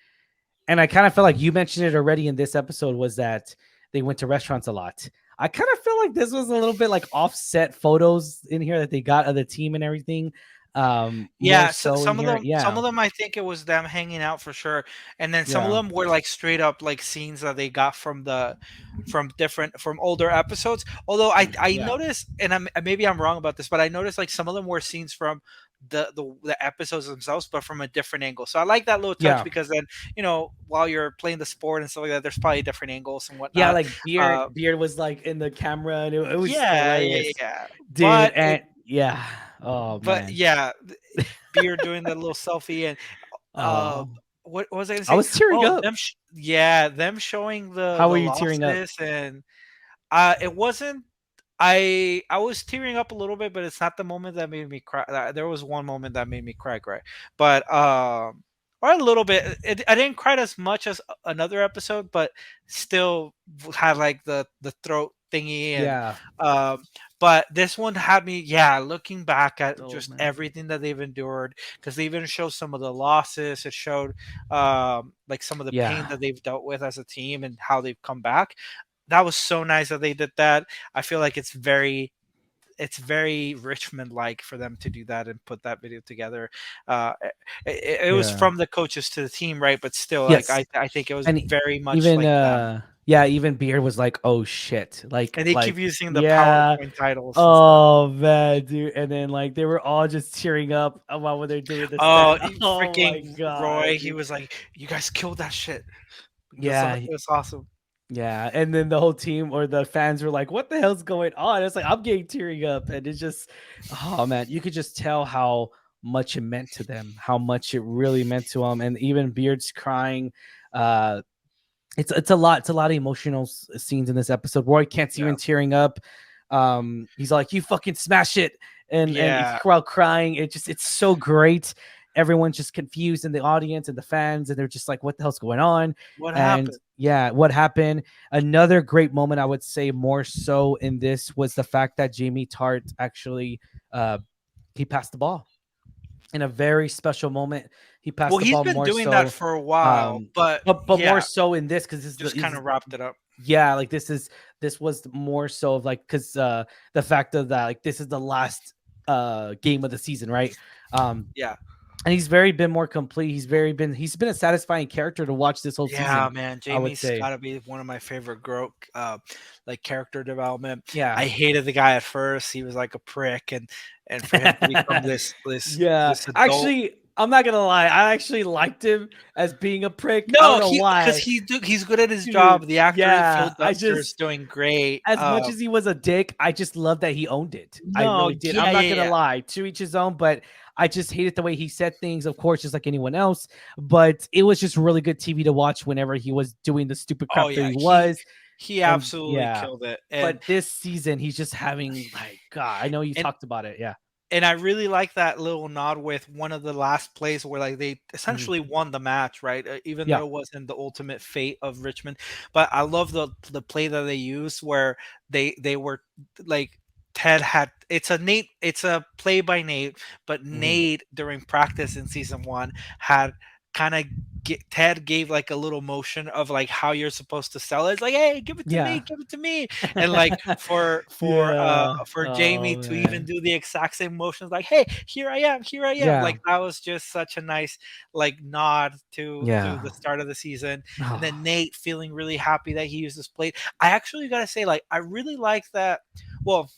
Speaker 1: And I kind of feel like you mentioned it already in this episode was that they went to restaurants a lot. I kind of feel like this was a little bit like offset photos in here that they got of the team and everything. More
Speaker 2: Yeah, so
Speaker 1: so in here.
Speaker 2: some
Speaker 1: Yeah.
Speaker 2: of them I think it was them hanging out for sure, and then some of
Speaker 1: Yeah.
Speaker 2: them were like straight up like scenes that they got from older episodes. Although I
Speaker 1: Yeah.
Speaker 2: noticed, and maybe I'm wrong about this, but I noticed like some of them were scenes from the episodes themselves, but from a different angle. So I like that little touch
Speaker 1: Yeah.
Speaker 2: because then while you're playing the sport and stuff like that, there's probably different angles and
Speaker 1: Yeah.
Speaker 2: whatnot.
Speaker 1: Like
Speaker 2: Uh,
Speaker 1: Beard was like in the camera and it was
Speaker 2: yeah, yeah,
Speaker 1: hilarious.
Speaker 2: yeah.
Speaker 1: Dude. And yeah. Oh
Speaker 2: But
Speaker 1: man.
Speaker 2: yeah, Beer doing the little selfie and uh,
Speaker 1: Oh,
Speaker 2: what was I gonna
Speaker 1: I
Speaker 2: say?
Speaker 1: was tearing
Speaker 2: Oh,
Speaker 1: up.
Speaker 2: yeah, them showing the
Speaker 1: How were
Speaker 2: the
Speaker 1: you tearing up?
Speaker 2: losses and it wasn't. I was tearing up a little bit, but it's not the moment that made me cry. There was one moment that made me cry, but or a little bit. I didn't cry as much as another episode, but still had like the throat thingy and
Speaker 1: Yeah.
Speaker 2: um. But this one had me, yeah, looking back at
Speaker 1: Oh
Speaker 2: just
Speaker 1: man.
Speaker 2: everything that they've endured, because they even showed some of the losses. It showed like some of the pain
Speaker 1: Yeah.
Speaker 2: that they've dealt with as a team and how they've come back. That was so nice that they did that. I feel like it's very Richmond like for them to do that and put that video together. It was
Speaker 1: Yeah.
Speaker 2: from the coaches to the team, right? But still, like
Speaker 1: Yes.
Speaker 2: I think it was
Speaker 1: And
Speaker 2: very much
Speaker 1: even
Speaker 2: like them.
Speaker 1: Yeah, even Beard was like, "Oh shit!"
Speaker 2: And they keep
Speaker 1: Like
Speaker 2: using the
Speaker 1: yeah.
Speaker 2: PowerPoint titles and stuff.
Speaker 1: Oh man, dude. And then like they were all just tearing up while when they're doing the
Speaker 2: Oh,
Speaker 1: stand. Oh my
Speaker 2: freaking
Speaker 1: god,
Speaker 2: Roy, he
Speaker 1: dude.
Speaker 2: was like, "You guys killed that shit."
Speaker 1: Yeah,
Speaker 2: It was awesome.
Speaker 1: yeah. And then the whole team or the fans were like, "What the hell's going on?" It's like I'm getting tearing up, and it's just, oh man, you could just tell how much it meant to them, how much it really meant to them, and even Beard's crying. Uh, it's a lot of emotional scenes in this episode. Roy Kent's
Speaker 2: Yeah.
Speaker 1: even tearing up. He's like, "You fucking smash it," and
Speaker 2: Yeah.
Speaker 1: crowd crying. It's so great. Everyone's just confused in the audience and the fans, and they're just like, "What the hell's going on?"
Speaker 2: What
Speaker 1: And
Speaker 2: happened?
Speaker 1: yeah, what happened? Another great moment, I would say, more so in this was the fact that Jamie Tart actually uh he passed the ball in a very special moment. He passed
Speaker 2: Well,
Speaker 1: the
Speaker 2: he's
Speaker 1: ball
Speaker 2: been
Speaker 1: more
Speaker 2: doing that
Speaker 1: so,
Speaker 2: for a while,
Speaker 1: um,
Speaker 2: but
Speaker 1: but more
Speaker 2: yeah,
Speaker 1: so in this because this is the
Speaker 2: just kind of wrapped it up.
Speaker 1: yeah, like this was more so of like because the fact of that like this is the last game of the season, right? Um,
Speaker 2: Yeah.
Speaker 1: and been more complete. He's been a satisfying character to watch this whole
Speaker 2: Yeah,
Speaker 1: season,
Speaker 2: man,
Speaker 1: I would
Speaker 2: Jamie's
Speaker 1: say.
Speaker 2: gotta be one of my favorite like character development.
Speaker 1: Yeah.
Speaker 2: I hated the guy at first. He was like a prick, and for him to become
Speaker 1: Yeah.
Speaker 2: this adult.
Speaker 1: Actually, I'm not gonna lie. I actually liked him as being a prick. I don't
Speaker 2: No,
Speaker 1: know
Speaker 2: he because
Speaker 1: why.
Speaker 2: he's good at his
Speaker 1: Dude,
Speaker 2: job. The actor Phil
Speaker 1: yeah.
Speaker 2: Dunster is doing great.
Speaker 1: As much as he was a dick, I just love that he owned it. I
Speaker 2: No,
Speaker 1: really did. I'm
Speaker 2: yeah,
Speaker 1: not
Speaker 2: yeah,
Speaker 1: gonna
Speaker 2: yeah.
Speaker 1: lie, to each his own, but I just hated the way he said things, of course, just like anyone else. But it was just really good TV to watch whenever he was doing the stupid
Speaker 2: Oh
Speaker 1: crap that
Speaker 2: yeah,
Speaker 1: he was.
Speaker 2: he
Speaker 1: And
Speaker 2: absolutely
Speaker 1: yeah.
Speaker 2: killed it,
Speaker 1: But this season, he's just having like God, I know you
Speaker 2: and
Speaker 1: talked about it. Yeah.
Speaker 2: I really like that little nod with one of the last plays where like they
Speaker 1: Mhm.
Speaker 2: essentially won the match, right? Even
Speaker 1: Yeah.
Speaker 2: though it wasn't the ultimate fate of Richmond, but I love the play that they used where they were like Ted had it's a play by Nate, but
Speaker 1: Mhm.
Speaker 2: Nate during practice in season one had kind of Ted gave like a little motion of like how you're supposed to sell it. It's like, hey,
Speaker 1: Yeah.
Speaker 2: give it to me, and like
Speaker 1: Yeah.
Speaker 2: for Jamie
Speaker 1: Oh
Speaker 2: to even
Speaker 1: man.
Speaker 2: do the exact same motions, like, "Hey, here I am."
Speaker 1: Yeah.
Speaker 2: Like that was just such a nice like nod to the
Speaker 1: Yeah.
Speaker 2: start of the season. And then
Speaker 1: Oh,
Speaker 2: Nate feeling really happy that he used this plate. I actually gotta say, like, I really like that. Well,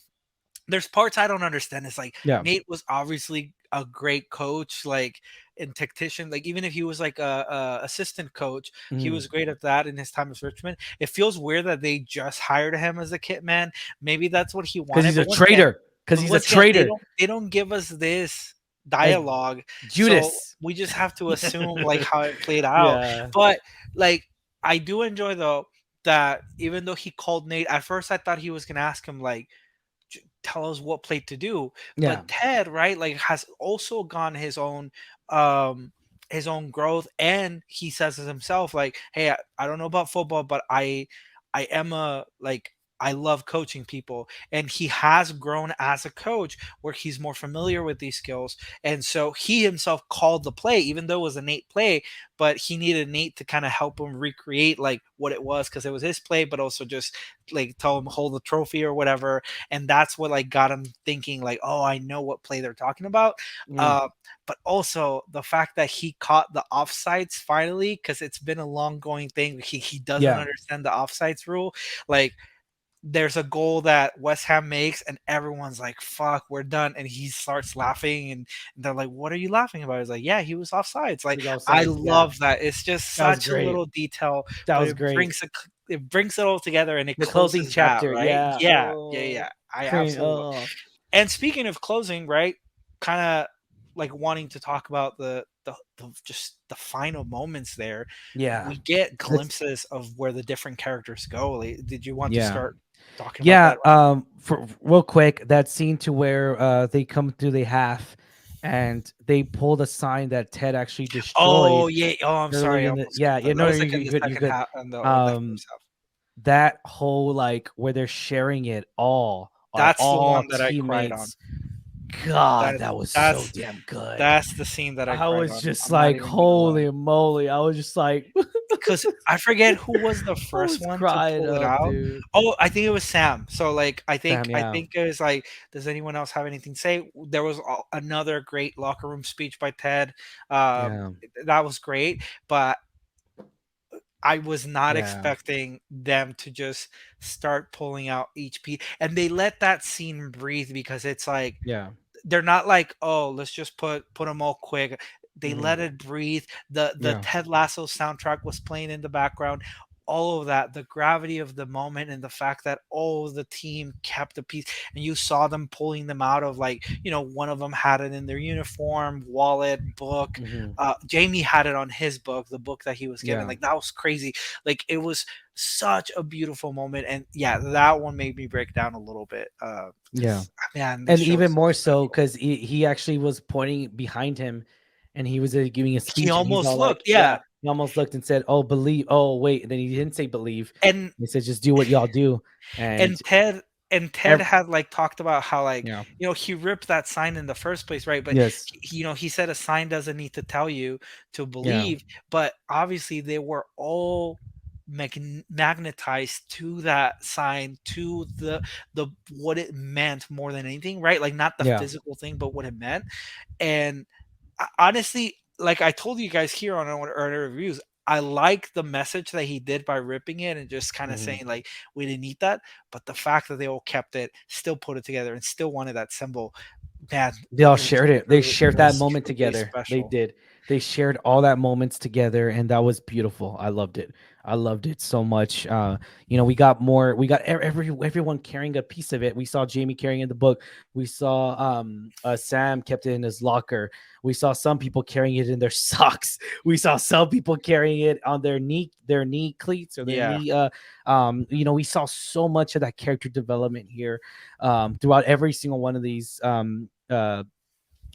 Speaker 2: there's parts I don't understand. It's like
Speaker 1: yeah.
Speaker 2: Nate was obviously a great coach, like and tactician. Like even if he was like a assistant coach, he
Speaker 1: Mhm.
Speaker 2: was great at that in his time as Richmond. It feels weird that they just hired him as a kit man. Maybe that's what he
Speaker 1: Because
Speaker 2: wanted,
Speaker 1: he's a traitor. Because he's a traitor.
Speaker 2: they don't give us this
Speaker 1: As
Speaker 2: dialogue, so
Speaker 1: Judas.
Speaker 2: we just have to assume like how it played out.
Speaker 1: Yeah.
Speaker 2: But like I do enjoy though that even though he called Nate at first, I thought he was gonna ask him like tell us what play to do.
Speaker 1: Yeah.
Speaker 2: But Ted, right, like has also gone um his own growth, and he says it himself, like, hey, I don't know about football, but I am a like I love coaching people. And he has grown as a coach where he's more familiar with these skills. And so he himself called the play, even though it was a Nate play, but he needed Nate to kind of help him recreate like what it was because it was his play, but also just like tell him hold the trophy or whatever. And that's what like got him thinking like, oh, I know what play they're talking about.
Speaker 1: Mm.
Speaker 2: uh but also the fact that he caught the offsides finally, because it's been a long going thing. He doesn't
Speaker 1: Yeah.
Speaker 2: understand the offsides rule. Like there's a goal that West Ham makes and everyone's like, fuck, we're done. And he starts laughing and they're like, what are you laughing about? He's like, yeah, he was offsides. Like,
Speaker 1: He's
Speaker 2: I
Speaker 1: offsides. Yeah.
Speaker 2: love that. It's just
Speaker 1: That was
Speaker 2: such a
Speaker 1: great.
Speaker 2: little detail,
Speaker 1: That
Speaker 2: but
Speaker 1: was great.
Speaker 2: it brings it all together and it
Speaker 1: The closing
Speaker 2: closes that,
Speaker 1: chapter.
Speaker 2: right?
Speaker 1: Yeah.
Speaker 2: Yeah, yeah,
Speaker 1: Oh.
Speaker 2: yeah. I
Speaker 1: Clean.
Speaker 2: absolutely love.
Speaker 1: Oh.
Speaker 2: And speaking of closing, right? Kind of like wanting to talk about the just the final moments there.
Speaker 1: Yeah.
Speaker 2: We get
Speaker 1: Let's.
Speaker 2: glimpses of where the different characters go. Like, did you want to
Speaker 1: Yeah.
Speaker 2: start talking about
Speaker 1: Yeah.
Speaker 2: that?
Speaker 1: For real quick, that scene to where they come through the half, and they pull the sign that Ted actually
Speaker 2: Oh
Speaker 1: destroyed
Speaker 2: yeah. Oh, I'm
Speaker 1: early
Speaker 2: sorry. I
Speaker 1: in the.
Speaker 2: almost
Speaker 1: Yeah.
Speaker 2: skipped
Speaker 1: Yeah.
Speaker 2: that. That
Speaker 1: No. No.
Speaker 2: was like in
Speaker 1: You're
Speaker 2: the
Speaker 1: good. You're
Speaker 2: second
Speaker 1: good.
Speaker 2: half and the that
Speaker 1: Um.
Speaker 2: first half.
Speaker 1: That whole like where they're sharing it all are
Speaker 2: That's the
Speaker 1: all
Speaker 2: one that I cried on.
Speaker 1: teammates. God,
Speaker 2: That
Speaker 1: that was so
Speaker 2: that's
Speaker 1: damn good.
Speaker 2: that's the scene that I
Speaker 1: I
Speaker 2: cried
Speaker 1: was
Speaker 2: on.
Speaker 1: just
Speaker 2: I'm not
Speaker 1: like,
Speaker 2: even gonna lie.
Speaker 1: holy moly. I was just like,
Speaker 2: Because I forget who was the
Speaker 1: I
Speaker 2: first
Speaker 1: was
Speaker 2: one to
Speaker 1: crying
Speaker 2: pull it
Speaker 1: up,
Speaker 2: out.
Speaker 1: dude.
Speaker 2: Oh, I think it was Sam. So, like,
Speaker 1: Sam,
Speaker 2: I
Speaker 1: yeah.
Speaker 2: think it was like, does anyone else have anything to say? There was another great locker room speech by Ted. Um,
Speaker 1: Yeah.
Speaker 2: that was great, but I was not
Speaker 1: Yeah.
Speaker 2: expecting them to just start pulling out each piece, and they let that scene breathe because it's like
Speaker 1: Yeah.
Speaker 2: they're not like, "Oh, let's just put them all quick." They
Speaker 1: Hmm.
Speaker 2: let it breathe. The
Speaker 1: Yeah.
Speaker 2: Ted Lasso soundtrack was playing in the background. All of that, the gravity of the moment and the fact that all of the team kept the piece and you saw them pulling them out of like, one of them had it in their uniform, wallet, book.
Speaker 1: Hmm.
Speaker 2: Jamie had it on his book, the book that he was given.
Speaker 1: Yeah.
Speaker 2: Like that was crazy. Like it was such a beautiful moment. And yeah, that one made me break down a little bit.
Speaker 1: Yeah.
Speaker 2: Because man, this
Speaker 1: And
Speaker 2: show
Speaker 1: even
Speaker 2: is so
Speaker 1: more so
Speaker 2: special.
Speaker 1: because he actually was pointing behind him, and he was giving a
Speaker 2: He
Speaker 1: speech, and he's
Speaker 2: almost
Speaker 1: all like,
Speaker 2: looked,
Speaker 1: "Yeah."
Speaker 2: yeah.
Speaker 1: He almost looked and said, "Oh, believe." Oh, wait. And then he didn't say believe.
Speaker 2: And
Speaker 1: He said, "Just do what y'all do." And
Speaker 2: and Ted
Speaker 1: ev-
Speaker 2: had like talked about how like,
Speaker 1: yeah.
Speaker 2: he ripped that sign in the first place, right? But
Speaker 1: Yes.
Speaker 2: he said a sign doesn't need to tell you to
Speaker 1: Yeah.
Speaker 2: believe, but obviously they were all magnetized to that sign, to the what it meant more than anything, right? Like not the
Speaker 1: Yeah.
Speaker 2: physical thing, but what it meant. And honestly, like I told you guys here on our earlier reviews, I like the message that he did by ripping it and just kind of
Speaker 1: Hmm.
Speaker 2: saying like we didn't need that, but the fact that they all kept it, still put it together, and still wanted that symbol, man,
Speaker 1: They all
Speaker 2: it was
Speaker 1: shared it. They
Speaker 2: truly,
Speaker 1: shared
Speaker 2: it
Speaker 1: that
Speaker 2: was
Speaker 1: moment
Speaker 2: truly
Speaker 1: together. They
Speaker 2: special.
Speaker 1: did. They shared all that moments together, and that was beautiful. I loved it. I loved it so much. We got more. We got everyone carrying a piece of it. We saw Jamie carrying in the book. We saw Sam kept it in his locker. We saw some people carrying it in their socks. We saw some people carrying it on their knee cleats or their
Speaker 2: Yeah,
Speaker 1: knee. We saw so much of that character development here throughout every single one of these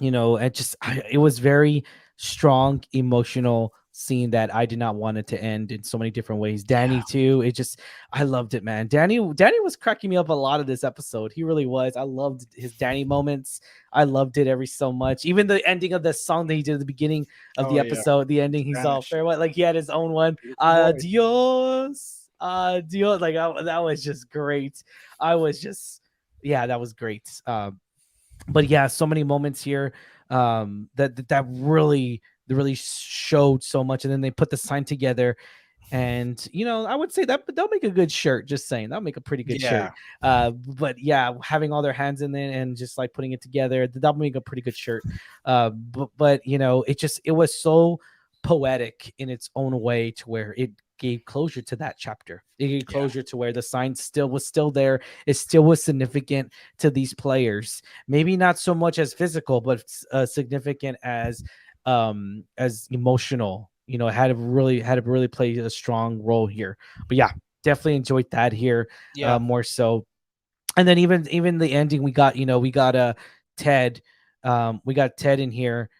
Speaker 1: it was very strong emotional scene that I did not want it to end in so many different ways.
Speaker 2: yeah.
Speaker 1: Danny too, I loved it, man. Danny was cracking me up a lot of this episode. He really was. I loved his Danny moments. I loved it every so much. Even the ending of the song that he did at the beginning of the
Speaker 2: Oh yeah,
Speaker 1: episode, the ending, he's all
Speaker 2: Spanish.
Speaker 1: farewell, like he had his own one.
Speaker 2: Beautiful voice.
Speaker 1: Dios, like that was just great. I was just Yeah, that was great. But yeah, so many moments here that really showed so much, and then they put the sign together, and I would say that they'll make a good shirt. Just saying, that'll make a pretty good shirt.
Speaker 2: Yeah,
Speaker 1: But yeah, having all their hands in there and just like putting it together, that'll make a pretty good shirt. But it was so poetic in its own way to where it gave closure to that chapter. It gave
Speaker 2: yeah.
Speaker 1: closure to where the sign still there. It still was significant to these players. Maybe not so much as physical, but significant as emotional. It had to really play a strong role here. But yeah, definitely enjoyed that here
Speaker 2: Yeah,
Speaker 1: more so. And then even the ending, we got Ted, we got Ted in here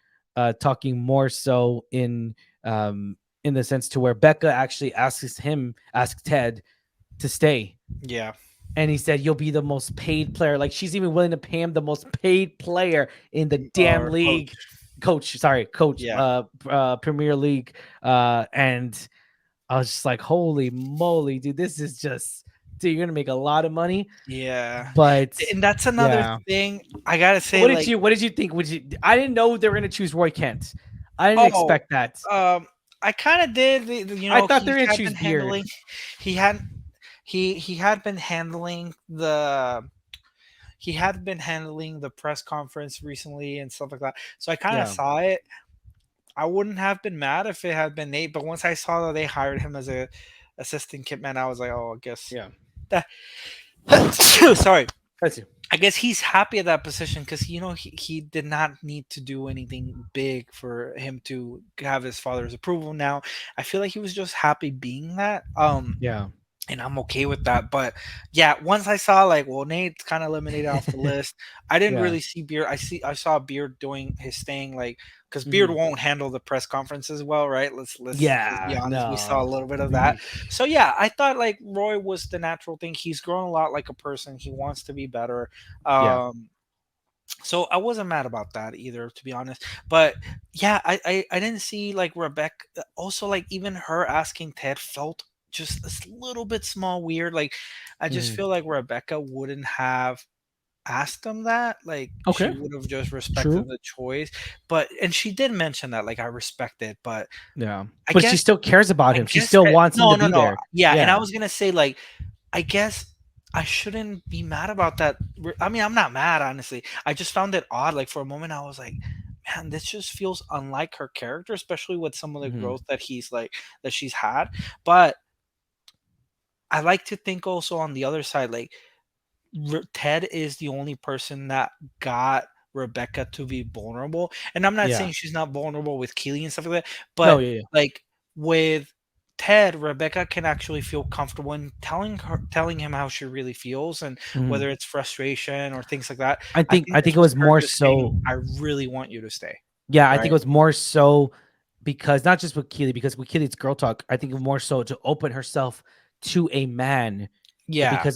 Speaker 1: talking more so in the sense to where Becca actually asks Ted to stay,
Speaker 2: yeah.
Speaker 1: and he said, "You'll be the most paid player." Like she's even willing to pay him the most paid player in the damn
Speaker 2: Coach.
Speaker 1: league. Coach,
Speaker 2: Yeah,
Speaker 1: Premier League. And I was just like, "Holy moly, dude! This is just, dude. You're gonna make a lot of money."
Speaker 2: yeah.
Speaker 1: But
Speaker 2: And that's another
Speaker 1: yeah,
Speaker 2: thing I gotta
Speaker 1: so
Speaker 2: say. Like,
Speaker 1: what did you think? I didn't know they were gonna choose Roy Kent. I didn't
Speaker 2: oh,
Speaker 1: expect that.
Speaker 2: I kind of did.
Speaker 1: I thought they were gonna choose Beard.
Speaker 2: He had he had been handling the press conference recently and stuff like that. So I kind of
Speaker 1: Yeah,
Speaker 2: saw it. I wouldn't have been mad if it had been Nate, but once I saw that they hired him as a assistant kitman, I was like, oh, I guess
Speaker 1: yeah.
Speaker 2: that. Sorry.
Speaker 1: That's you.
Speaker 2: I guess he's happy at that position because he did not need to do anything big for him to have his father's approval. Now I feel like he was just happy being that.
Speaker 1: Yeah,
Speaker 2: And I'm okay with that. But yeah, once I saw like, well, Nate's kind of eliminated off the list. I didn't
Speaker 1: yeah.
Speaker 2: really see Beard. I saw Beard doing his thing, like because Beard
Speaker 1: Mhm.
Speaker 2: won't handle the press conferences well, right? Let's be
Speaker 1: Yeah,
Speaker 2: honest. We saw a
Speaker 1: no.
Speaker 2: little bit of that.
Speaker 1: Eesh.
Speaker 2: So yeah, I thought like Roy was the natural thing. He's grown a lot like a person. He wants to be better.
Speaker 1: Yeah.
Speaker 2: So I wasn't mad about that either, to be honest. But yeah, I didn't see like Rebecca. Also, like even her asking Ted felt just a little bit small weird. Like I just
Speaker 1: Mhm.
Speaker 2: feel like Rebecca wouldn't have. asked him that, like she
Speaker 1: Okay,
Speaker 2: would have just respected
Speaker 1: true.
Speaker 2: the choice. But and she did mention that, like, I respect it, but
Speaker 1: Yeah,
Speaker 2: I
Speaker 1: but she
Speaker 2: guess
Speaker 1: still cares about
Speaker 2: I
Speaker 1: him. She
Speaker 2: guess
Speaker 1: still wants him
Speaker 2: no,
Speaker 1: to
Speaker 2: no,
Speaker 1: be
Speaker 2: no.
Speaker 1: there.
Speaker 2: Yeah, and I
Speaker 1: Yeah.
Speaker 2: was gonna say, like, I guess I shouldn't be mad about that. I mean, I'm not mad, honestly. I just found it odd. Like, for a moment, I was like, man, this just feels unlike her character, especially with some of the
Speaker 1: Hmm.
Speaker 2: growth that that she's had. But I like to think also on the other side, like, Ted is the only person that got Rebecca to be vulnerable. And I'm not
Speaker 1: Yeah.
Speaker 2: saying she's not vulnerable with Keely and stuff like that,
Speaker 1: No.
Speaker 2: but
Speaker 1: Yeah. Yeah.
Speaker 2: like with Ted, Rebecca can actually feel comfortable in telling him how she really feels, and
Speaker 1: Mhm.
Speaker 2: whether it's frustration or things like that.
Speaker 1: I
Speaker 2: I
Speaker 1: think
Speaker 2: think
Speaker 1: I
Speaker 2: this
Speaker 1: think it
Speaker 2: was
Speaker 1: was
Speaker 2: her
Speaker 1: more
Speaker 2: just saying,
Speaker 1: so.
Speaker 2: "I really want you to stay."
Speaker 1: Yeah, I think
Speaker 2: Right?
Speaker 1: it was more so because not just with Keely, because with Keely it's girl talk. I think more so to open herself to a man,
Speaker 2: Yeah.
Speaker 1: because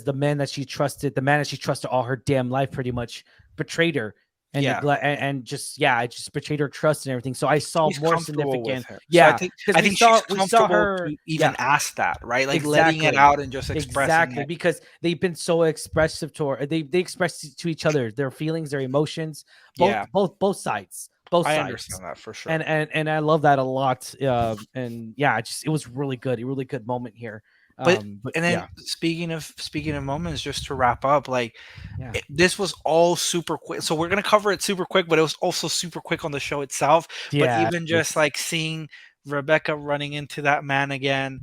Speaker 1: the man that she trusted, the man that she trusted all her damn life, pretty much betrayed her and
Speaker 2: Yeah.
Speaker 1: neglect and just yeah, I just betrayed her trust and everything. So I saw
Speaker 2: She's
Speaker 1: more
Speaker 2: comfortable with
Speaker 1: significant,
Speaker 2: him. So
Speaker 1: yeah, because
Speaker 2: I think she's
Speaker 1: we saw
Speaker 2: comfortable
Speaker 1: her,
Speaker 2: to even
Speaker 1: yeah,
Speaker 2: ask that, right? Like letting it
Speaker 1: exactly.
Speaker 2: out and just expressing
Speaker 1: Exactly,
Speaker 2: it.
Speaker 1: because they've been so expressive to her. They express to each other their feelings, their emotions,
Speaker 2: Yeah.
Speaker 1: both sides, both
Speaker 2: I
Speaker 1: sides,
Speaker 2: understand that for sure.
Speaker 1: and I love that a lot. And yeah, it was really good, a really good moment here.
Speaker 2: But
Speaker 1: But
Speaker 2: and then
Speaker 1: yeah,
Speaker 2: speaking of moments, just to wrap up, like
Speaker 1: yeah,
Speaker 2: this was all super quick. So we're gonna cover it super quick, but it was also super quick on the show itself. But
Speaker 1: yeah,
Speaker 2: even just
Speaker 1: it's
Speaker 2: like seeing Rebecca running into that man again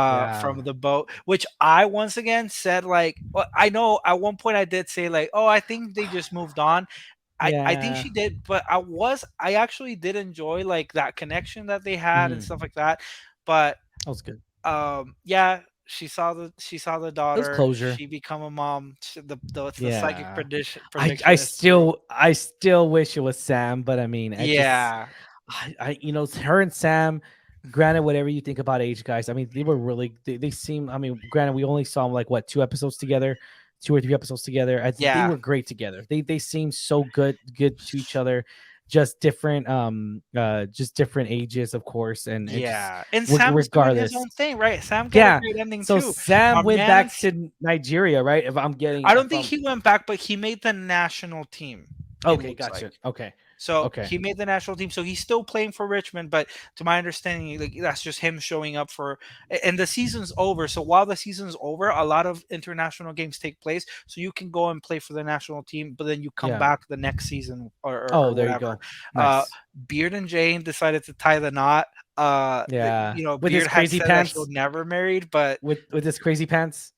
Speaker 1: yeah,
Speaker 2: from the boat, which I once again said, like, well, I know at one point I did say, like, oh, I think they just moved on. I think
Speaker 1: yeah,
Speaker 2: she did, but I actually did enjoy like that connection that they had and stuff
Speaker 1: mhm,
Speaker 2: like that. But
Speaker 1: that was good.
Speaker 2: yeah, she saw the
Speaker 1: It was
Speaker 2: daughter,
Speaker 1: closure.
Speaker 2: she become a mom. The psychic
Speaker 1: Yeah,
Speaker 2: prediction is true.
Speaker 1: I still wish it was Sam, but I mean,
Speaker 2: Yeah,
Speaker 1: her and Sam. Granted, whatever you think about age, guys, I mean, they were really they seem. I mean, granted, we only saw them like what 2 episodes together, 2 or 3 episodes together. They
Speaker 2: yeah,
Speaker 1: were great together. They seem so good to each other. Just different ages, of course, and just
Speaker 2: yeah. And Sam's doing his
Speaker 1: regardless.
Speaker 2: own thing, right? Sam got a
Speaker 1: Yeah.
Speaker 2: great ending
Speaker 1: So
Speaker 2: too.
Speaker 1: Sam
Speaker 2: My
Speaker 1: went back
Speaker 2: man's
Speaker 1: to Nigeria, right?
Speaker 2: I don't
Speaker 1: If
Speaker 2: think
Speaker 1: I'm
Speaker 2: he went back, but he made the national team, it
Speaker 1: okay,
Speaker 2: looks like.
Speaker 1: gotcha. Okay,
Speaker 2: So
Speaker 1: okay,
Speaker 2: he made the national team. So he's still playing for Richmond, but to my understanding, like that's just him showing up for. And the season's over. So while the season's over, a lot of international games take place. So you can go and play for the national team, but then you come
Speaker 1: yeah.
Speaker 2: back the next season or
Speaker 1: Oh, there you
Speaker 2: whatever.
Speaker 1: go.
Speaker 2: Uh,
Speaker 1: Nice.
Speaker 2: Beard and Jane decided to tie the knot.
Speaker 1: Yeah. With his
Speaker 2: Beard had
Speaker 1: crazy
Speaker 2: said that he'll
Speaker 1: pants.
Speaker 2: never married, but
Speaker 1: With his crazy pants.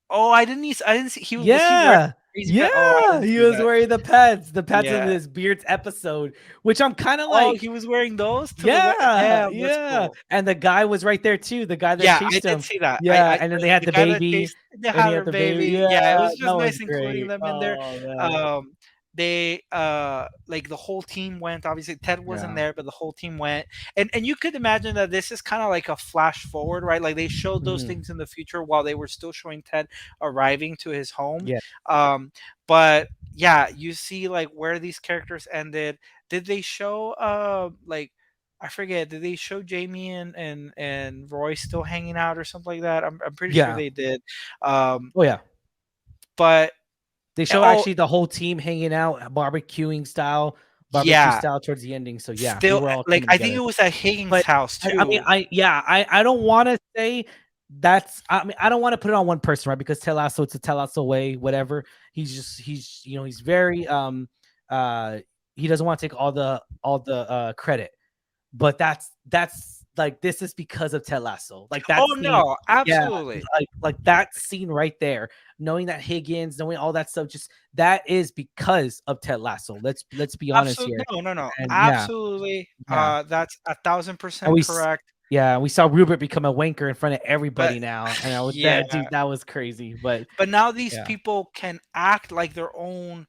Speaker 2: oh, I didn't see. Was he wearing
Speaker 1: Yeah.
Speaker 2: crazy pants? Oh, I
Speaker 1: Yeah.
Speaker 2: didn't
Speaker 1: He
Speaker 2: see
Speaker 1: was
Speaker 2: that.
Speaker 1: wearing the pants of
Speaker 2: Yeah.
Speaker 1: his Beard's episode, which I'm kind of
Speaker 2: Oh,
Speaker 1: like,
Speaker 2: he was wearing those to the wedding.
Speaker 1: yeah,
Speaker 2: Damn, that's
Speaker 1: yeah.
Speaker 2: cool.
Speaker 1: And the guy was right there too, the guy that
Speaker 2: Yeah, I
Speaker 1: chased
Speaker 2: did
Speaker 1: him.
Speaker 2: see that.
Speaker 1: Yeah. And then they had
Speaker 2: The
Speaker 1: the
Speaker 2: guy that
Speaker 1: baby.
Speaker 2: chased they
Speaker 1: And he
Speaker 2: had
Speaker 1: had
Speaker 2: her
Speaker 1: the baby.
Speaker 2: baby.
Speaker 1: Yeah.
Speaker 2: Yeah, it was
Speaker 1: That
Speaker 2: just
Speaker 1: was
Speaker 2: nice including
Speaker 1: great.
Speaker 2: them in there.
Speaker 1: Oh, man.
Speaker 2: Um, they like the whole team went. Obviously, Ted wasn't
Speaker 1: Yeah.
Speaker 2: there, but the whole team went. And you could imagine that this is kind of like a flash forward, right? Like they showed those
Speaker 1: Mhm.
Speaker 2: things in the future while they were still showing Ted arriving to his home.
Speaker 1: Yeah.
Speaker 2: Um, but yeah, you see like where these characters ended. Did they show like I forget. Did they show Jamie and Roy still hanging out or something like that? I'm pretty sure
Speaker 1: Yeah.
Speaker 2: they did. Um,
Speaker 1: Oh, yeah.
Speaker 2: but
Speaker 1: They show
Speaker 2: oh
Speaker 1: actually the whole team hanging out, barbecue
Speaker 2: yeah,
Speaker 1: style towards the ending. So yeah, they
Speaker 2: still
Speaker 1: were all
Speaker 2: like
Speaker 1: coming
Speaker 2: I think it
Speaker 1: together.
Speaker 2: was at Higgins'
Speaker 1: But
Speaker 2: house
Speaker 1: I mean,
Speaker 2: too.
Speaker 1: I don't want to say that's. I mean, I don't want to put it on one person, right? Because Ted Lasso, it's a Ted Lasso way, whatever. He's very uh he doesn't want to take all the credit, but that's like this is because of Ted Lasso. Like
Speaker 2: Oh
Speaker 1: that scene,
Speaker 2: no,
Speaker 1: yeah,
Speaker 2: absolutely.
Speaker 1: like that scene right there, knowing that Higgins, knowing all that stuff, just that is because of Ted Lasso. Let's be honest
Speaker 2: Absolutely,
Speaker 1: here.
Speaker 2: no, no, no,
Speaker 1: And yeah,
Speaker 2: absolutely.
Speaker 1: yeah.
Speaker 2: That's a thousand
Speaker 1: And
Speaker 2: percent correct.
Speaker 1: we saw Rupert become a wanker in front of
Speaker 2: But
Speaker 1: everybody now. And I was
Speaker 2: yeah,
Speaker 1: that dude, that was crazy. But
Speaker 2: but now these
Speaker 1: yeah.
Speaker 2: people can act like their own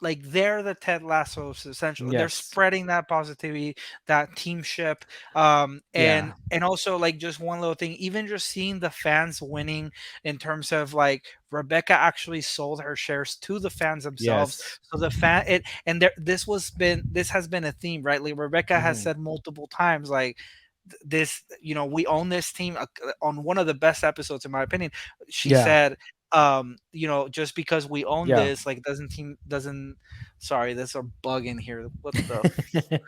Speaker 2: like they're the Ted Lassos essentially. They're
Speaker 1: Yes.
Speaker 2: spreading that positivity, that teamship,
Speaker 1: Yeah.
Speaker 2: and also like just one little thing, even just seeing the fans winning in terms of like Rebecca actually sold her shares to the fans themselves.
Speaker 1: Yes.
Speaker 2: So the fan it and there this has been a theme, right? Like Rebecca has
Speaker 1: Mhm.
Speaker 2: said multiple times, like this, we own this team on one of the best episodes in my opinion. She
Speaker 1: Yeah.
Speaker 2: said. just because we own
Speaker 1: Yeah.
Speaker 2: this, like, doesn't sorry, there's a bug in here. What the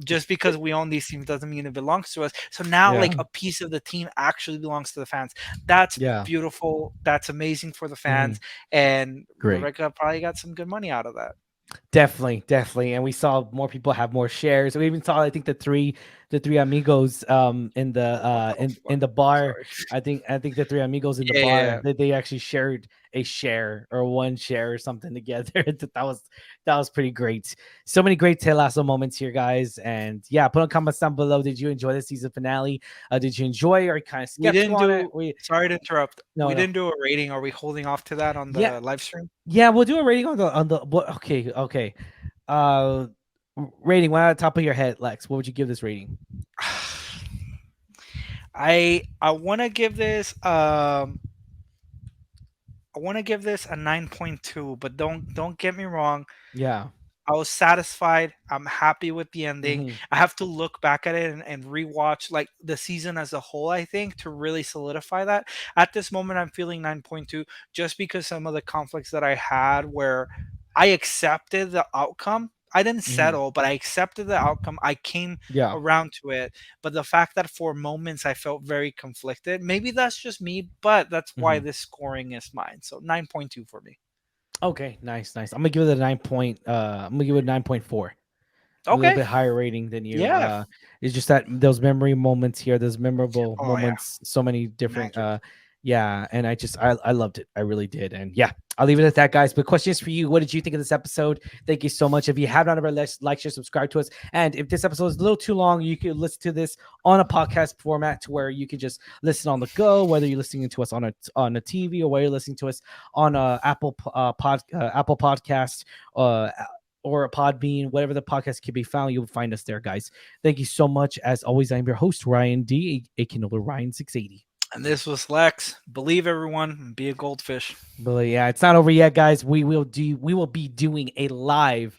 Speaker 2: just because we own these teams doesn't mean it belongs to us. So now,
Speaker 1: Yeah.
Speaker 2: like, a piece of the team actually belongs to the fans. That's
Speaker 1: Yeah.
Speaker 2: beautiful. That's amazing for the
Speaker 1: Mhm.
Speaker 2: fans. And
Speaker 1: Great.
Speaker 2: Rebecca probably got some good money out of that.
Speaker 1: Definitely, definitely, and we saw more people have more shares. We even saw, I think, the three amigos in the
Speaker 2: What the
Speaker 1: in
Speaker 2: fuck?
Speaker 1: the bar.
Speaker 2: Sorry.
Speaker 1: I think the three amigos in the
Speaker 2: Yeah, yeah,
Speaker 1: bar,
Speaker 2: yeah.
Speaker 1: they actually shared a share or one share or something together. That was pretty great. So many great Ted Lasso moments here, guys. And yeah, put on comments down below. Did you enjoy the season finale? Did you enjoy? Or are you kind of
Speaker 2: We
Speaker 1: skeptical
Speaker 2: didn't
Speaker 1: on it?
Speaker 2: do Sorry to interrupt.
Speaker 1: No,
Speaker 2: We
Speaker 1: no.
Speaker 2: didn't do a rating. Are we holding off to that on
Speaker 1: Yeah,
Speaker 2: the live stream?
Speaker 1: yeah. We'll do a rating on the. Okay, okay. Uh, Rating. One at the top of your head, Lex. What would you give this rating?
Speaker 2: I want to give this a 9.2, but don't get me wrong.
Speaker 1: Yeah.
Speaker 2: I was satisfied. I'm happy with the ending.
Speaker 1: Hmm.
Speaker 2: I have to look back at it and rewatch, like, the season as a whole, I think, to really solidify that. At this moment, I'm feeling 9.2 just because some of the conflicts that I had where I accepted the outcome. I didn't
Speaker 1: Hmm.
Speaker 2: settle, but I accepted the outcome. I came
Speaker 1: Yeah.
Speaker 2: around to it. But the fact that for moments I felt very conflicted, maybe that's just me, but that's why
Speaker 1: Hmm.
Speaker 2: this scoring is mine. So 9.2 for me.
Speaker 1: Okay. Nice. Nice. I'm gonna give it a 9 point. I'm gonna give it a 9.4. A little
Speaker 2: Okay.
Speaker 1: bit higher rating than you.
Speaker 2: Yeah.
Speaker 1: It's just that those memory moments here, those memorable
Speaker 2: Oh, yeah.
Speaker 1: moments, so many different.
Speaker 2: Magic.
Speaker 1: Yeah, and I loved it. I really did. And yeah, I'll leave it at that, guys. But questions for you: what did you think of this episode? Thank you so much. If you have not already, like, share, subscribe to us. And if this episode is a little too long, you can listen to this on a podcast format to where you can just listen on the go, whether you're listening to us on a TV or whether you're listening to us on a Apple Podcast. Uh, or a Podbean, whatever the podcast can be found, you'll find us there, guys. Thank you so much. As always, I'm your host, Ryan D, aka Ryan680.
Speaker 2: And this was Lex. Believe everyone and be a goldfish.
Speaker 1: But yeah, it's not over yet, guys. We will be doing a live,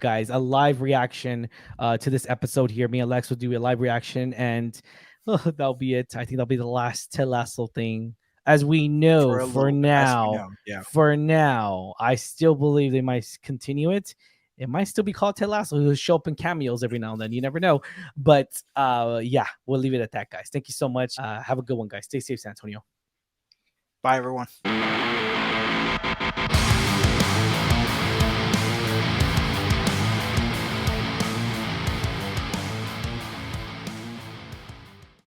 Speaker 1: guys, a live reaction to this episode here. Me and Lex will do a live reaction, and that'll be it. I think that'll be the last Ted Lasso thing, as we know
Speaker 2: For a
Speaker 1: for
Speaker 2: little bit, as we
Speaker 1: now.
Speaker 2: know. Yeah.
Speaker 1: For now, I still believe they might continue it. It might still be called Ted Lasso. He'll show up in cameos every now and then. You never know. But yeah, we'll leave it at that, guys. Thank you so much. Have a good one, guys. Stay safe, San Antonio.
Speaker 2: Bye, everyone.